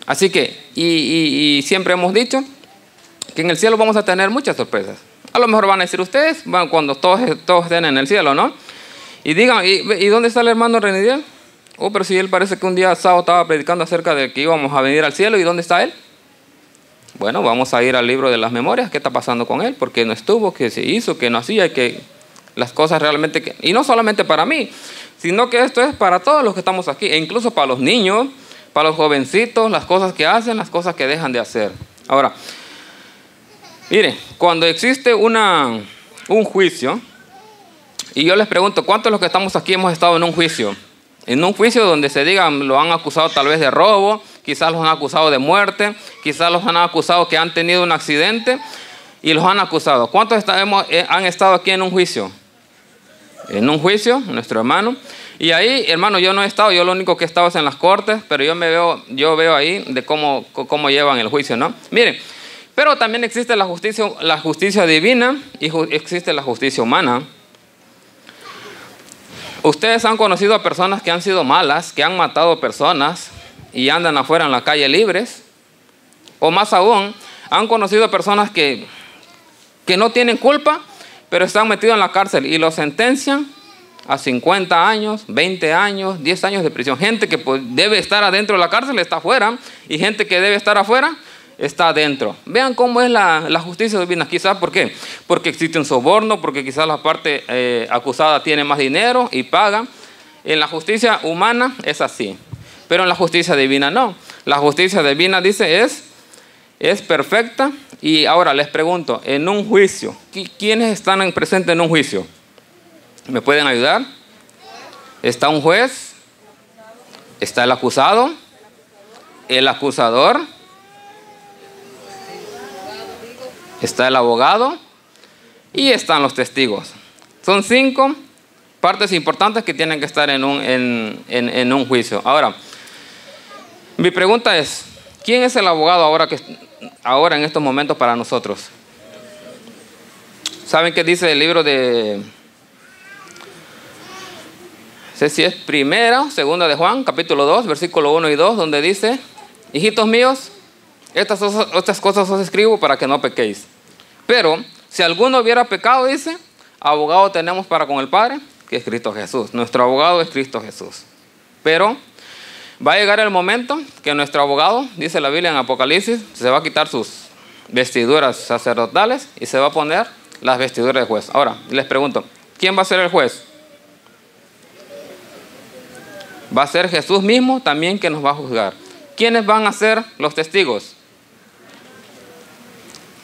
Así que, y siempre hemos dicho que en el cielo vamos a tener muchas sorpresas. A lo mejor van a decir ustedes, cuando todos estén en el cielo, ¿no? Y digan, ¿y dónde está el hermano Renidiel? Oh, pero si él parece que un día sábado estaba predicando acerca de que íbamos a venir al cielo, ¿y dónde está él? Bueno, vamos a ir al libro de las memorias, ¿qué está pasando con él? ¿Por qué no estuvo? ¿Qué se hizo? ¿Qué no hacía? Que las cosas realmente... Y no solamente para mí, sino que esto es para todos los que estamos aquí, e incluso para los niños, para los jovencitos, las cosas que hacen, las cosas que dejan de hacer. Ahora, mire, cuando existe un juicio, y yo les pregunto, ¿cuántos de los que estamos aquí hemos estado en un juicio? En un juicio donde se digan, lo han acusado tal vez de robo, quizás los han acusado de muerte, quizás los han acusado que han tenido un accidente y los han acusado. ¿Cuántos han estado aquí en un juicio? En un juicio, nuestro hermano. Y ahí, hermano, yo no he estado, yo lo único que he estado es en las cortes, pero yo veo ahí de cómo llevan el juicio, ¿no? Miren, pero también existe la justicia divina y existe la justicia humana. Ustedes han conocido a personas que han sido malas, que han matado personas y andan afuera en la calle libres. O más aún, han conocido a personas que no tienen culpa, pero están metidos en la cárcel y los sentencian a 50 años, 20 años, 10 años de prisión. Gente que debe estar adentro de la cárcel está afuera, y gente que debe estar afuera está adentro. Vean cómo es la justicia divina. Quizás, ¿por qué? Porque existe un soborno, porque quizás la parte acusada tiene más dinero y paga. En la justicia humana es así, pero en la justicia divina no. La justicia divina, dice, es perfecta. Y ahora les pregunto, en un juicio, ¿quiénes están presentes en un juicio? ¿Me pueden ayudar? Está un juez, está el acusado, el acusador, está el abogado y están los testigos. Son 5 partes importantes que tienen que estar en un juicio. Ahora, mi pregunta es, ¿quién es el abogado ahora en estos momentos para nosotros? ¿Saben qué dice el libro de... No sé si es primera o segunda de Juan, capítulo 2, versículo 1 y 2, donde dice: hijitos míos, estas cosas os escribo para que no pequéis. Pero si alguno hubiera pecado, dice, abogado tenemos para con el Padre, que es Cristo Jesús. Nuestro abogado es Cristo Jesús. Pero va a llegar el momento que nuestro abogado, dice la Biblia en Apocalipsis, se va a quitar sus vestiduras sacerdotales y se va a poner las vestiduras de juez. Ahora, les pregunto, ¿quién va a ser el juez? Va a ser Jesús mismo también que nos va a juzgar. ¿Quiénes van a ser los testigos?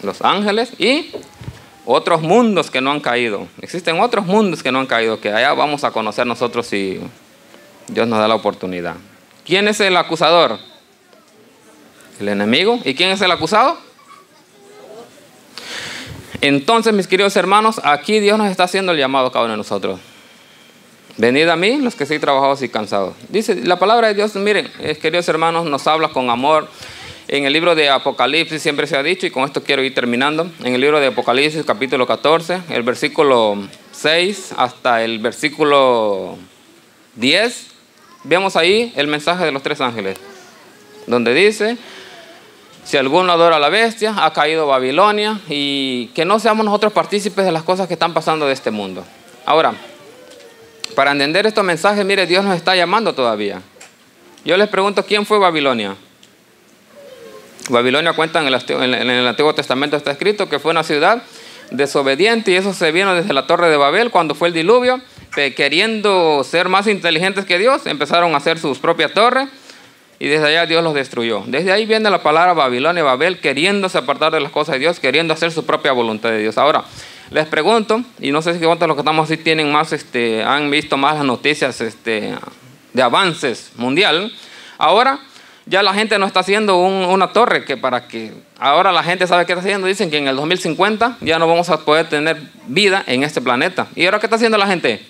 Los ángeles y otros mundos que no han caído. Existen otros mundos que no han caído, que allá vamos a conocer nosotros si Dios nos da la oportunidad. ¿Quién es el acusador? El enemigo. ¿Y quién es el acusado? Entonces, mis queridos hermanos, aquí Dios nos está haciendo el llamado a cada uno de nosotros. Venid a mí, los que estéis trabajados y cansados. Dice la palabra de Dios, miren, queridos hermanos, nos habla con amor. En el libro de Apocalipsis siempre se ha dicho, y con esto quiero ir terminando, en el libro de Apocalipsis capítulo 14, el versículo 6 hasta el versículo 10, vemos ahí el mensaje de los 3 ángeles, donde dice: si alguno adora a la bestia, ha caído Babilonia, y que no seamos nosotros partícipes de las cosas que están pasando de este mundo. Ahora, para entender estos mensajes, mire, Dios nos está llamando todavía. Yo les pregunto, ¿quién fue Babilonia? Babilonia cuenta en el Antiguo Testamento, está escrito que fue una ciudad desobediente, y eso se vino desde la Torre de Babel cuando fue el diluvio. Queriendo ser más inteligentes que Dios, empezaron a hacer sus propias torres, y desde allá Dios los destruyó. Desde ahí viene la palabra Babilonia, Babel, queriéndose apartar de las cosas de Dios, queriendo hacer su propia voluntad de Dios. Ahora, les pregunto, y no sé si cuántos de los que estamos así tienen más, han visto más las noticias de avances mundial. Ahora ya la gente no está haciendo una torre ahora la gente sabe qué está haciendo. Dicen que en el 2050 ya no vamos a poder tener vida en este planeta. ¿Y ahora qué está haciendo la gente?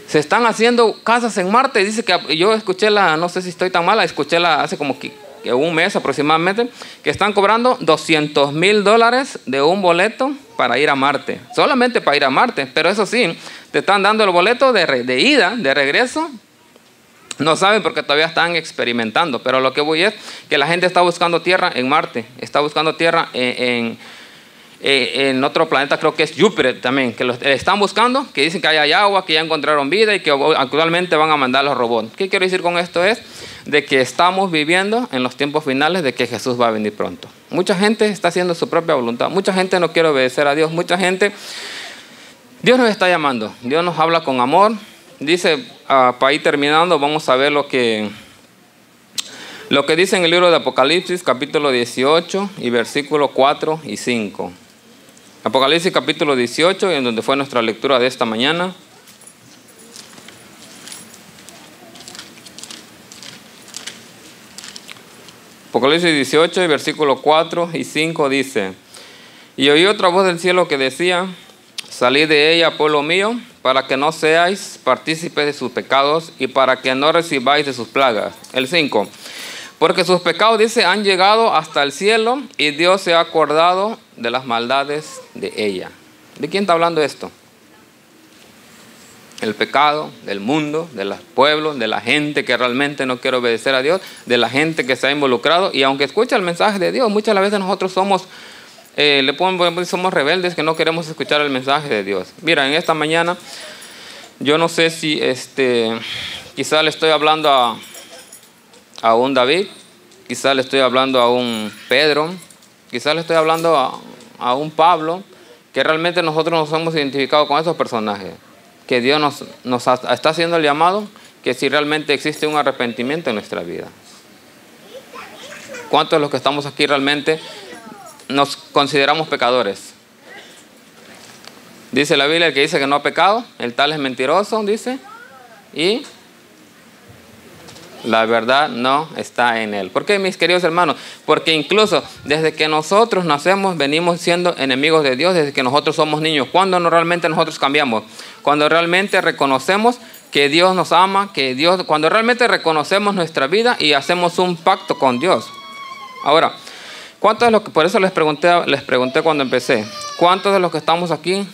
Se están haciendo casas en Marte. Dice que yo escuché no sé si estoy tan mala, escuché hace como que un mes aproximadamente, que están cobrando $200,000 de un boleto para ir a Marte. Solamente para ir a Marte. Pero eso sí, te están dando el boleto de ida, de regreso. No saben porque todavía están experimentando. Pero lo que voy es que la gente está buscando tierra en Marte. Está buscando tierra en otro planeta, creo que es Júpiter también, que lo están buscando, que dicen que hay agua, que ya encontraron vida y que actualmente van a mandar los robots. ¿Qué quiero decir con esto? Es de que estamos viviendo en los tiempos finales de que Jesús va a venir pronto. Mucha gente está haciendo su propia voluntad, mucha gente no quiere obedecer a Dios, mucha gente... Dios nos está llamando, Dios nos habla con amor. Dice, para ir terminando, vamos a ver lo que dice en el libro de Apocalipsis, capítulo 18 y versículos 4 y 5. Apocalipsis capítulo 18, en donde fue nuestra lectura de esta mañana. Apocalipsis 18 y versículos 4 y 5 dice: y oí otra voz del cielo que decía: salid de ella, pueblo mío, para que no seáis partícipes de sus pecados y para que no recibáis de sus plagas. El 5. Porque sus pecados, dice, han llegado hasta el cielo y Dios se ha acordado de las maldades de ella. ¿De quién está hablando esto? El pecado del mundo, de los pueblos, de la gente que realmente no quiere obedecer a Dios, de la gente que se ha involucrado. Y aunque escucha el mensaje de Dios, muchas veces nosotros somos rebeldes, que no queremos escuchar el mensaje de Dios. Mira, en esta mañana, yo no sé si quizá le estoy hablando a un David, quizá le estoy hablando a un Pedro, quizá le estoy hablando a un Pablo, que realmente nosotros nos hemos identificado con esos personajes, que Dios nos está haciendo el llamado, que si realmente existe un arrepentimiento en nuestra vida. ¿Cuántos de los que estamos aquí realmente nos consideramos pecadores? Dice la Biblia, el que dice que no ha pecado, el tal es mentiroso, dice, y La verdad no está en él. ¿Por qué, mis queridos hermanos? Porque incluso desde que nosotros nacemos venimos siendo enemigos de Dios, desde que nosotros somos niños. ¿Cuándo realmente nosotros cambiamos? Cuando realmente reconocemos que Dios nos ama, cuando realmente reconocemos nuestra vida y hacemos un pacto con Dios. Ahora, ¿cuántos de los que, por eso les pregunté cuando empecé, ¿cuántos de los que estamos aquí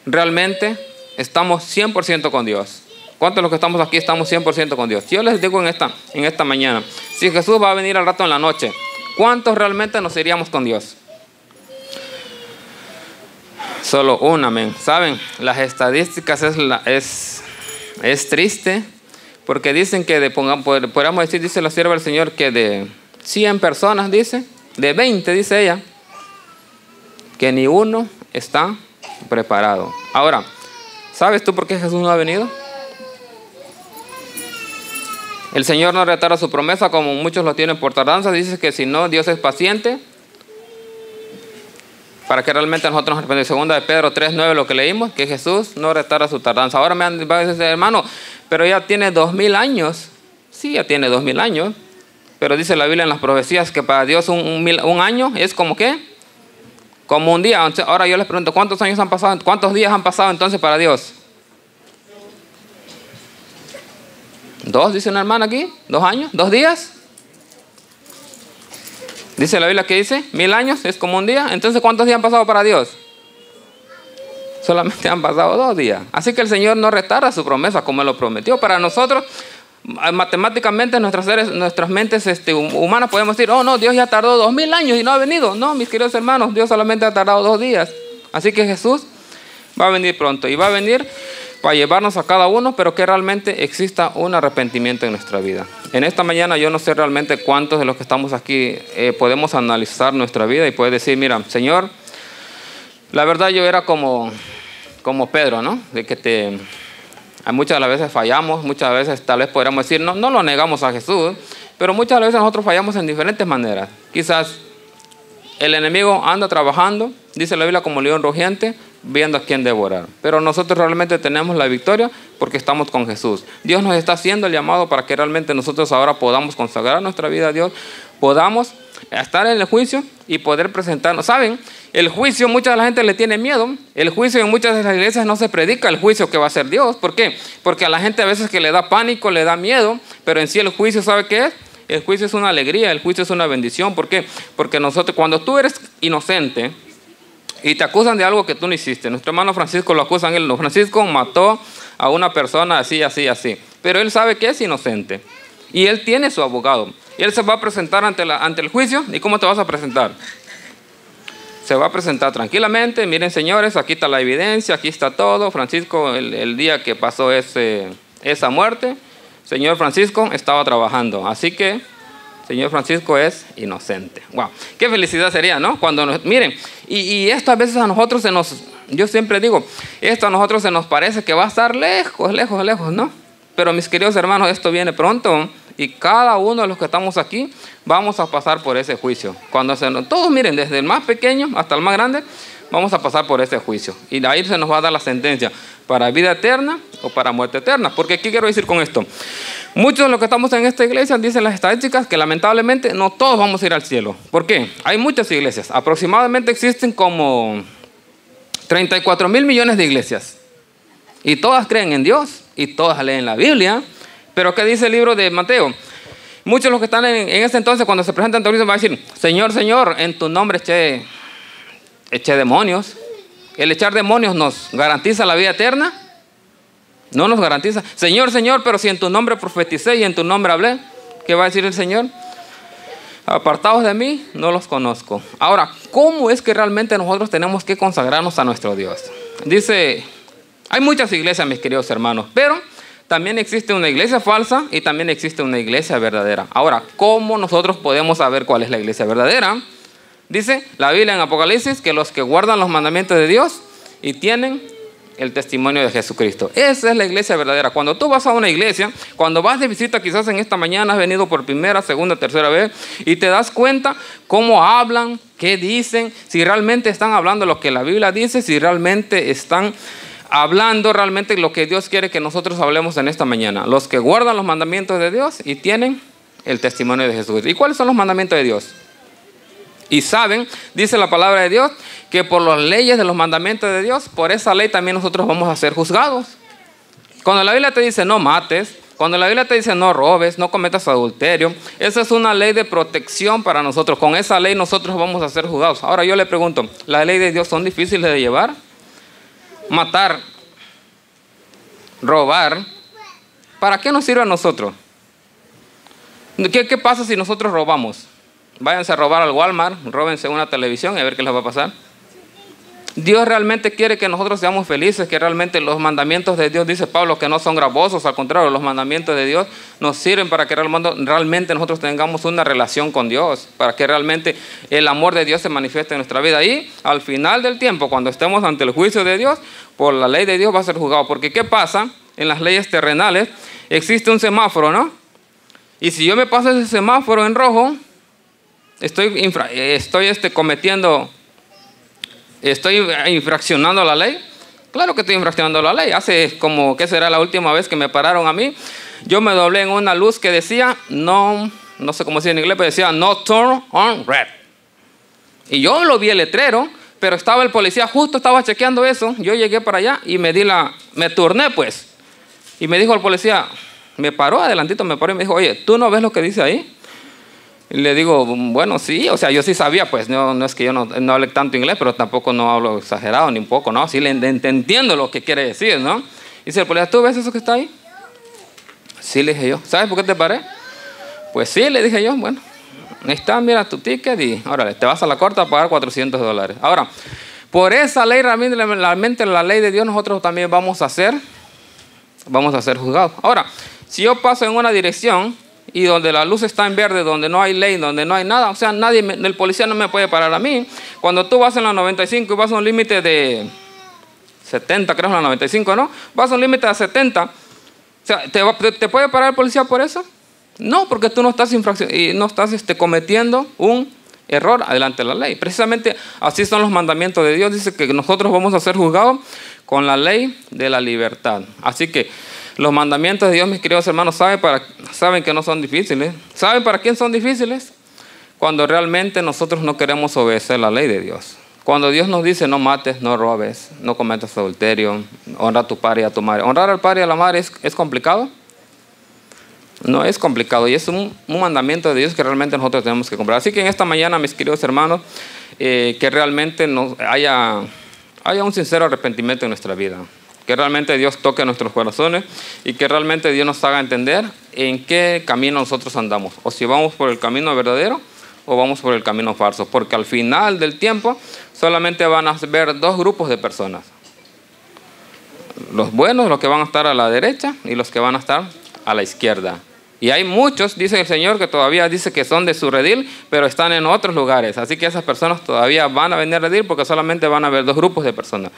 realmente estamos 100% con Dios? ¿Cuántos de los que estamos aquí estamos 100% con Dios? Yo les digo en esta mañana, si Jesús va a venir al rato en la noche, ¿cuántos realmente nos iríamos con Dios? Solo un amén. ¿Saben? Las estadísticas es triste, porque dicen que podríamos decir, dice la sierva del Señor, que de 100 personas, dice, de 20, dice ella, que ni uno está preparado. Ahora, ¿sabes tú por qué Jesús no ha venido? El Señor no retarda su promesa como muchos lo tienen por tardanza. Dice que si no, Dios es paciente para que realmente nosotros nos arrepentamos. Segunda de Pedro 3:9 lo que leímos, que Jesús no retarda su tardanza. Ahora me va a decir, hermano, pero ya tiene 2000 años. Sí, ya tiene 2000 años. Pero dice la Biblia en las profecías que para Dios un año es como ¿qué? Como un día. Ahora yo les pregunto, ¿cuántos años han pasado? ¿Cuántos días han pasado entonces para Dios? 2, dice una hermana aquí. 2 años, 2 días. Dice la Biblia que dice 1000 años es como un día. Entonces, ¿cuántos días han pasado para Dios? Solamente han pasado 2 días. Así que el Señor no retarda su promesa como Él lo prometió. Para nosotros, matemáticamente, nuestras mentes humanas podemos decir, oh no, Dios ya tardó 2000 años y no ha venido. No, mis queridos hermanos, Dios solamente ha tardado 2 días. Así que Jesús va a venir pronto y va a venir para llevarnos a cada uno, pero que realmente exista un arrepentimiento en nuestra vida. En esta mañana yo no sé realmente cuántos de los que estamos aquí podemos analizar nuestra vida y poder decir, mira, Señor, la verdad yo era como Pedro, ¿no? De que muchas de las veces fallamos, muchas veces tal vez podríamos decir, no lo negamos a Jesús, pero muchas veces nosotros fallamos en diferentes maneras. Quizás el enemigo anda trabajando, dice la Biblia, como león rugiente, viendo a quién devorar. Pero nosotros realmente tenemos la victoria porque estamos con Jesús. Dios nos está haciendo el llamado para que realmente nosotros ahora podamos consagrar nuestra vida a Dios, podamos estar en el juicio y poder presentarnos. ¿Saben? El juicio, mucha de la gente le tiene miedo. El juicio en muchas de las iglesias no se predica el juicio que va a hacer Dios. ¿Por qué? Porque a la gente a veces que le da pánico, le da miedo, pero en sí el juicio, ¿sabe qué es? El juicio es una alegría, el juicio es una bendición. ¿Por qué? Porque nosotros, cuando tú eres inocente y te acusan de algo que tú no hiciste, nuestro hermano Francisco lo acusan, Francisco mató a una persona así. Pero él sabe que es inocente y él tiene su abogado. Y él se va a presentar ante el juicio. ¿Y cómo te vas a presentar? Se va a presentar tranquilamente. Miren, señores, aquí está la evidencia, aquí está todo. Francisco, el día que pasó esa muerte, señor Francisco estaba trabajando. Así que señor Francisco es inocente. Wow, qué felicidad sería, ¿no? Miren, y esto a veces a nosotros yo siempre digo, esto a nosotros se nos parece que va a estar lejos, ¿no? Pero mis queridos hermanos, esto viene pronto. Y cada uno de los que estamos aquí vamos a pasar por ese juicio. Todos, miren, desde el más pequeño hasta el más grande, vamos a pasar por ese juicio. Y de ahí se nos va a dar la sentencia para vida eterna o para muerte eterna. Porque ¿qué quiero decir con esto? Muchos de los que estamos en esta iglesia dicen las estadísticas que lamentablemente no todos vamos a ir al cielo. ¿Por qué? Hay muchas iglesias. Aproximadamente existen como 34,000 millones de iglesias. Y todas creen en Dios y todas leen la Biblia. Pero ¿qué dice el libro de Mateo? Muchos de los que están en ese entonces, cuando se presentan ante Cristo, van a decir, Señor, Señor, en tu nombre eché demonios. ¿El echar demonios nos garantiza la vida eterna? No nos garantiza. Señor, Señor, pero si en tu nombre profeticé y en tu nombre hablé, ¿qué va a decir el Señor? Apartados de mí, no los conozco. Ahora, ¿cómo es que realmente nosotros tenemos que consagrarnos a nuestro Dios? Dice, hay muchas iglesias, mis queridos hermanos, pero también existe una iglesia falsa y también existe una iglesia verdadera. Ahora, ¿cómo nosotros podemos saber cuál es la iglesia verdadera? Dice la Biblia en Apocalipsis que los que guardan los mandamientos de Dios y tienen el testimonio de Jesucristo. Esa es la iglesia verdadera. Cuando tú vas a una iglesia, cuando vas de visita, quizás en esta mañana has venido por primera, segunda, tercera vez y te das cuenta cómo hablan, qué dicen, si realmente están hablando lo que la Biblia dice, si realmente están hablando realmente lo que Dios quiere que nosotros hablemos en esta mañana. Los que guardan los mandamientos de Dios y tienen el testimonio de Jesús. ¿Y cuáles son los mandamientos de Dios? Y saben, dice la palabra de Dios, que por las leyes de los mandamientos de Dios, por esa ley también nosotros vamos a ser juzgados. Cuando la Biblia te dice no mates, cuando la Biblia te dice no robes, no cometas adulterio, esa es una ley de protección para nosotros. Con esa ley nosotros vamos a ser juzgados. Ahora yo le pregunto, ¿las leyes de Dios son difíciles de llevar? Matar, robar, ¿para qué nos sirve a nosotros? ¿Qué pasa si nosotros robamos? Váyanse a robar al Walmart, róbense una televisión y a ver qué les va a pasar. Dios realmente quiere que nosotros seamos felices, que realmente los mandamientos de Dios, dice Pablo, que no son gravosos, al contrario, los mandamientos de Dios nos sirven para que realmente nosotros tengamos una relación con Dios, para que realmente el amor de Dios se manifieste en nuestra vida. Y al final del tiempo, cuando estemos ante el juicio de Dios, por la ley de Dios va a ser juzgado. Porque ¿qué pasa? En las leyes terrenales existe un semáforo, ¿no? Y si yo me paso ese semáforo en rojo, estoy infraccionando la ley. Claro que estoy infraccionando la ley. Hace como, ¿qué será la última vez que me pararon a mí? Yo me doblé en una luz que decía, no sé cómo decía en inglés, pero decía, no turn on red. Y yo lo vi el letrero, pero estaba el policía, justo estaba chequeando eso. Yo llegué para allá y me turné pues. Y me dijo el policía, me paró adelantito, me paró y me dijo, oye, ¿tú no ves lo que dice ahí? Y le digo, bueno, sí, o sea, yo sí sabía, pues, no es que yo no hable tanto inglés, pero tampoco no hablo exagerado ni un poco, ¿no? Sí entiendo lo que quiere decir, ¿no? Dice el policía, ¿tú ves eso que está ahí? Sí, le dije yo. ¿Sabes por qué te paré? Pues sí, le dije yo, bueno, ahí está, mira tu ticket y órale, te vas a la corte a pagar $400. Ahora, por esa ley, realmente la ley de Dios, nosotros también vamos a ser juzgados. Ahora, si yo paso en una dirección y donde la luz está en verde, donde no hay ley, donde no hay nada, o sea, el policía no me puede parar a mí. Cuando tú vas en la 95 y vas a un límite de 70, creo que es la 95, ¿no? Vas a un límite de 70, o sea, ¿te puede parar el policía por eso? No, porque tú no estás cometiendo un error adelante de la ley. Precisamente así son los mandamientos de Dios. Dice que nosotros vamos a ser juzgados con la ley de la libertad. Así que los mandamientos de Dios, mis queridos hermanos, saben que no son difíciles. ¿Saben para quién son difíciles? Cuando realmente nosotros no queremos obedecer la ley de Dios. Cuando Dios nos dice no mates, no robes, no cometas adulterio, honra a tu padre y a tu madre. Honrar al padre y a la madre es complicado. No es complicado y es un mandamiento de Dios que realmente nosotros tenemos que cumplir. Así que en esta mañana, mis queridos hermanos, que realmente haya un sincero arrepentimiento en nuestra vida. Que realmente Dios toque nuestros corazones y que realmente Dios nos haga entender en qué camino nosotros andamos. O si vamos por el camino verdadero o vamos por el camino falso. Porque al final del tiempo solamente van a ver dos grupos de personas. Los buenos, los que van a estar a la derecha y los que van a estar a la izquierda. Y hay muchos, dice el Señor, que todavía dice que son de su redil, pero están en otros lugares. Así que esas personas todavía van a venir a redil porque solamente van a ver dos grupos de personas.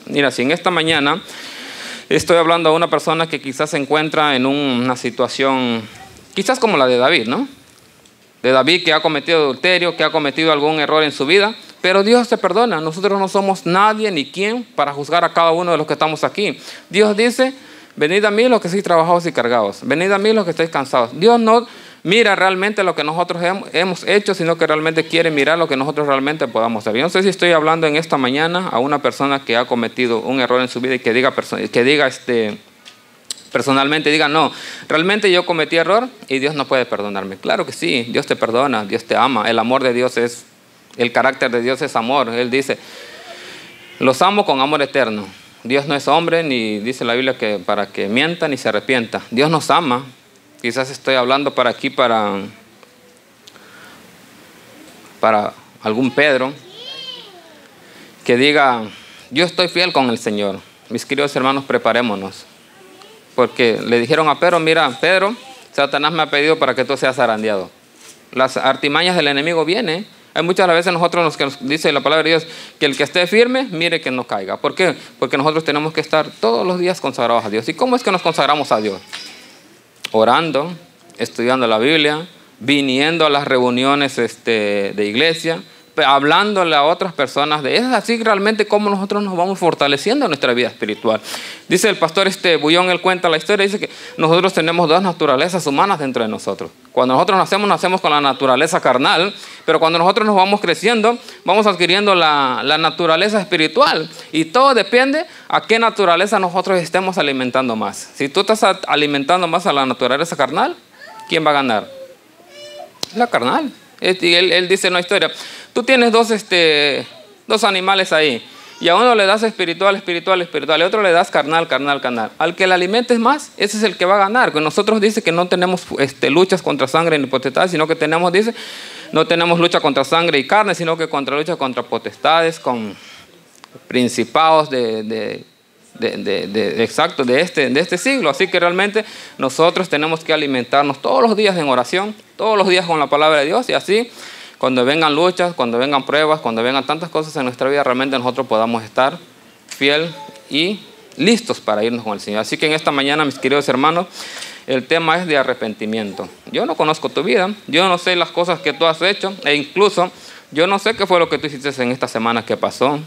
Mira, si en esta mañana estoy hablando a una persona que quizás se encuentra en una situación, quizás como la de David, ¿no? De David que ha cometido adulterio, que ha cometido algún error en su vida, pero Dios te perdona. Nosotros no somos nadie ni quién para juzgar a cada uno de los que estamos aquí. Dios dice, venid a mí los que estáis trabajados y cargados. Venid a mí los que estáis cansados. Dios no mira realmente lo que nosotros hemos hecho, sino que realmente quiere mirar lo que nosotros realmente podamos hacer. Yo no sé si estoy hablando en esta mañana a una persona que ha cometido un error en su vida y que diga personalmente, diga, no, realmente yo cometí error y Dios no puede perdonarme. Claro que sí, Dios te perdona, Dios te ama. El amor de Dios el carácter de Dios es amor. Él dice, los amo con amor eterno. Dios no es hombre, ni dice la Biblia que para que mienta ni se arrepienta. Dios nos ama. Quizás estoy hablando para algún Pedro que diga, yo estoy fiel con el Señor. Mis queridos hermanos, preparémonos. Porque le dijeron a Pedro, mira, Pedro, Satanás me ha pedido para que tú seas zarandeado. Las artimañas del enemigo vienen. Hay muchas veces nosotros los que nos dice la palabra de Dios que el que esté firme, mire que no caiga. ¿Por qué? Porque nosotros tenemos que estar todos los días consagrados a Dios. ¿Y cómo es que nos consagramos a Dios? Orando, estudiando la Biblia, viniendo a las reuniones de iglesia, hablándole a otras personas de eso. Es así realmente como nosotros nos vamos fortaleciendo en nuestra vida espiritual. Dice el pastor Bullón, él cuenta la historia, dice que nosotros tenemos dos naturalezas humanas dentro de nosotros. Cuando nosotros nacemos con la naturaleza carnal, pero cuando nosotros nos vamos creciendo, vamos adquiriendo la naturaleza espiritual. Y todo depende a qué naturaleza nosotros estemos alimentando más. Si tú estás alimentando más a la naturaleza carnal, ¿quién va a ganar? La carnal. Él dice en una historia, tú tienes dos animales ahí, y a uno le das espiritual, y a otro le das carnal. Al que le alimentes más, ese es el que va a ganar. Con nosotros dice que no tenemos luchas contra sangre ni potestades, sino que no tenemos lucha contra sangre y carne, sino que lucha contra potestades, con principados de este siglo. Así que realmente nosotros tenemos que alimentarnos todos los días en oración, todos los días con la palabra de Dios, y así cuando vengan luchas, cuando vengan pruebas, cuando vengan tantas cosas en nuestra vida, realmente nosotros podamos estar fiel y listos para irnos con el Señor. Así que en esta mañana, mis queridos hermanos, el tema es de arrepentimiento. Yo no conozco tu vida, yo no sé las cosas que tú has hecho, e incluso yo no sé qué fue lo que tú hiciste en esta semana que pasó.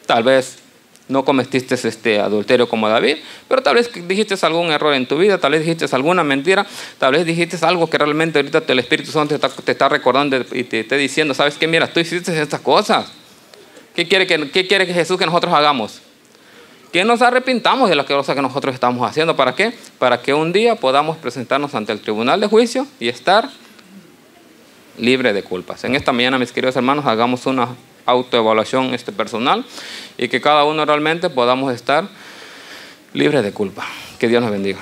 Tal vez no cometiste adulterio como David, pero tal vez dijiste algún error en tu vida, tal vez dijiste alguna mentira, tal vez dijiste algo que realmente ahorita el Espíritu Santo te está recordando y te está diciendo, ¿sabes qué? Mira, tú hiciste estas cosas. ¿Qué quiere que Jesús que nosotros hagamos? Que nos arrepintamos de las cosas que nosotros estamos haciendo. ¿Para qué? Para que un día podamos presentarnos ante el tribunal de juicio y estar libre de culpas. En esta mañana, mis queridos hermanos, hagamos una autoevaluación personal y que cada uno realmente podamos estar libres de culpa. Que Dios nos bendiga.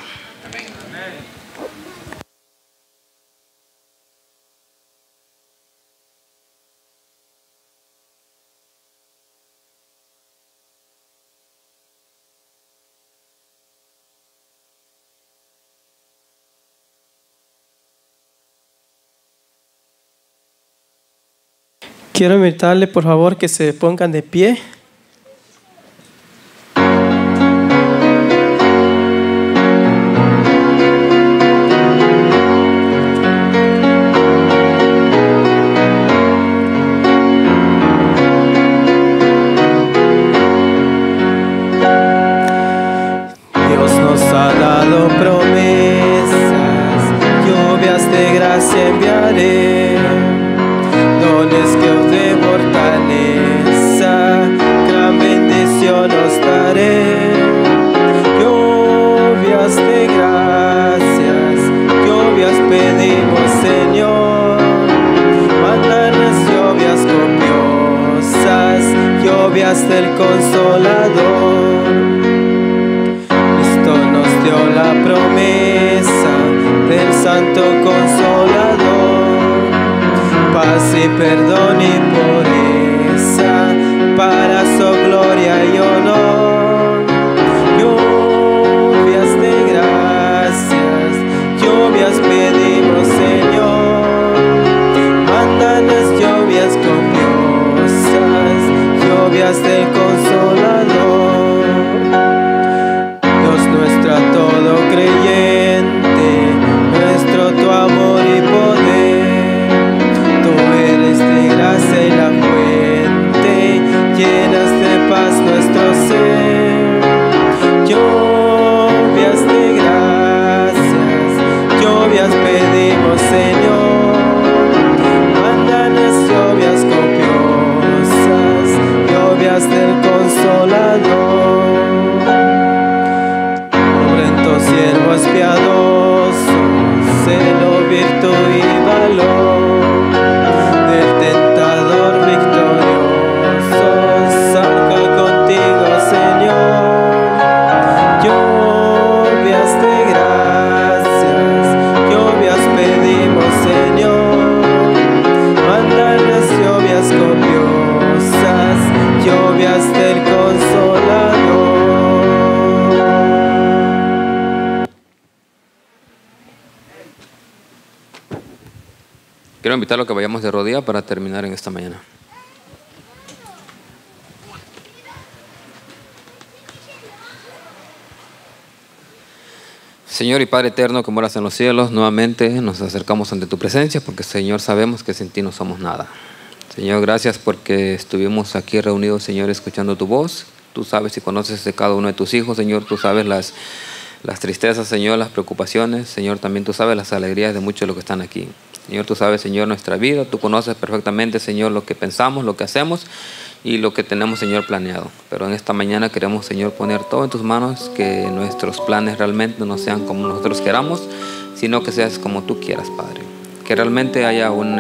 Quiero invitarles, por favor, que se pongan de pie. Dios nos ha dado promesas, lluvias de gracia enviaré. Dones que os dé fortaleza, gran bendición os daré. Lluvias de gracias, lluvias pedimos, Señor. Mándanos lluvias copiosas, lluvias del Consolador. Cristo nos dio la promesa del Santo Consolador. Paz y perdón y pureza para su gloria y honor. Lluvias de gracias, lluvias pedimos, Señor. Mándanos lluvias copiosas, lluvias del Consolador. Dios nuestro a todo creyente, nuestro tu amor y poder. Eres de gracia y la fuente, llenas de paz nuestro ser. Lluvias de gracias, lluvias pedimos, Señor. Mándanos lluvias copiosas, lluvias del Consolador. Obrentos siervos piadosos, celo, virtud y valor. Del Consolador. Quiero invitarlo a que vayamos de rodillas para terminar en esta mañana. Señor y Padre eterno que moras en los cielos, nuevamente nos acercamos ante tu presencia porque, Señor, sabemos que sin ti no somos nada. Señor, gracias porque estuvimos aquí reunidos, Señor, escuchando tu voz. Tú sabes y conoces de cada uno de tus hijos, Señor. Tú sabes las tristezas, Señor, las preocupaciones. Señor, también tú sabes las alegrías de muchos de los que están aquí. Señor, tú sabes, Señor, nuestra vida. Tú conoces perfectamente, Señor, lo que pensamos, lo que hacemos y lo que tenemos, Señor, planeado. Pero en esta mañana queremos, Señor, poner todo en tus manos, que nuestros planes realmente no sean como nosotros queramos, sino que seas como tú quieras, Padre. Que realmente haya un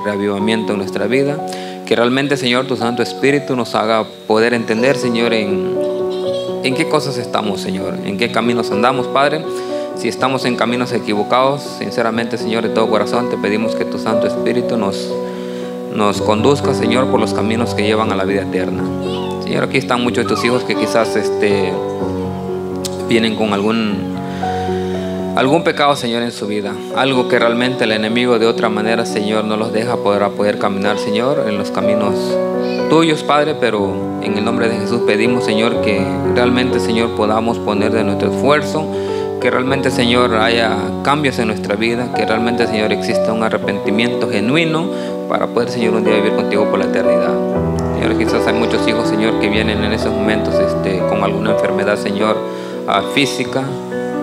reavivamiento en nuestra vida, que realmente, Señor, tu Santo Espíritu nos haga poder entender, Señor, en qué cosas estamos, Señor, en qué caminos andamos, Padre. Si estamos en caminos equivocados, sinceramente, Señor, de todo corazón te pedimos que tu Santo Espíritu nos conduzca, Señor, por los caminos que llevan a la vida eterna. Señor, aquí están muchos de tus hijos que quizás vienen con algún pecado, Señor, en su vida, algo que realmente el enemigo de otra manera, Señor, no los deja poder caminar, Señor, en los caminos tuyos, Padre. Pero en el nombre de Jesús pedimos, Señor, que realmente, Señor, podamos poner de nuestro esfuerzo, que realmente, Señor, haya cambios en nuestra vida, que realmente, Señor, exista un arrepentimiento genuino para poder, Señor, un día vivir contigo por la eternidad. Señor, quizás hay muchos hijos, Señor, que vienen en esos momentos con alguna enfermedad, Señor, física.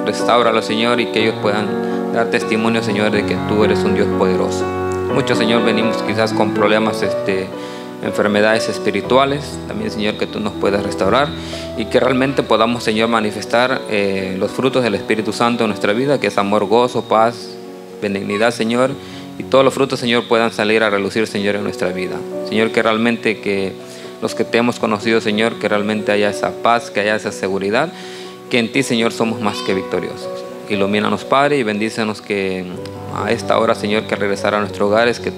Restáuralo, Señor, y que ellos puedan dar testimonio, Señor, de que tú eres un Dios poderoso. Muchos, Señor, venimos quizás con problemas, enfermedades espirituales. También, Señor, que tú nos puedas restaurar y que realmente podamos, Señor, manifestar los frutos del Espíritu Santo en nuestra vida, que es amor, gozo, paz, benignidad, Señor, y todos los frutos, Señor, puedan salir a relucir, Señor, en nuestra vida. Señor, que realmente que los que te hemos conocido, Señor, que realmente haya esa paz, que haya esa seguridad, que en ti, Señor, somos más que victoriosos. Ilumínanos, Padre, y bendícenos, que a esta hora, Señor, que regresar a nuestros hogares, que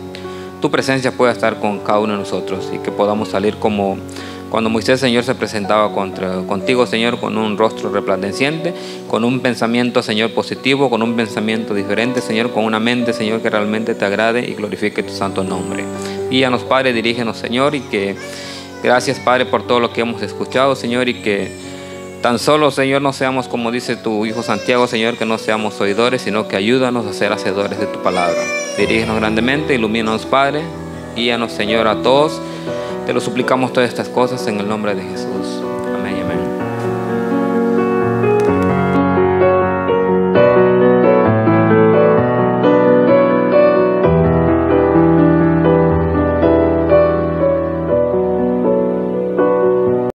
tu presencia pueda estar con cada uno de nosotros y que podamos salir como cuando Moisés, Señor, se presentaba contigo, Señor, con un rostro resplandeciente, con un pensamiento, Señor, positivo, con un pensamiento diferente, Señor, con una mente, Señor, que realmente te agrade y glorifique tu santo nombre. Guíanos, Padre, dirígenos, Señor, y que gracias, Padre, por todo lo que hemos escuchado, Señor, y que tan solo, Señor, no seamos como dice tu Hijo Santiago, Señor, que no seamos oidores, sino que ayúdanos a ser hacedores de tu palabra. Dirígenos grandemente, ilumínanos, Padre, guíanos, Señor, a todos. Te lo suplicamos todas estas cosas en el nombre de Jesús.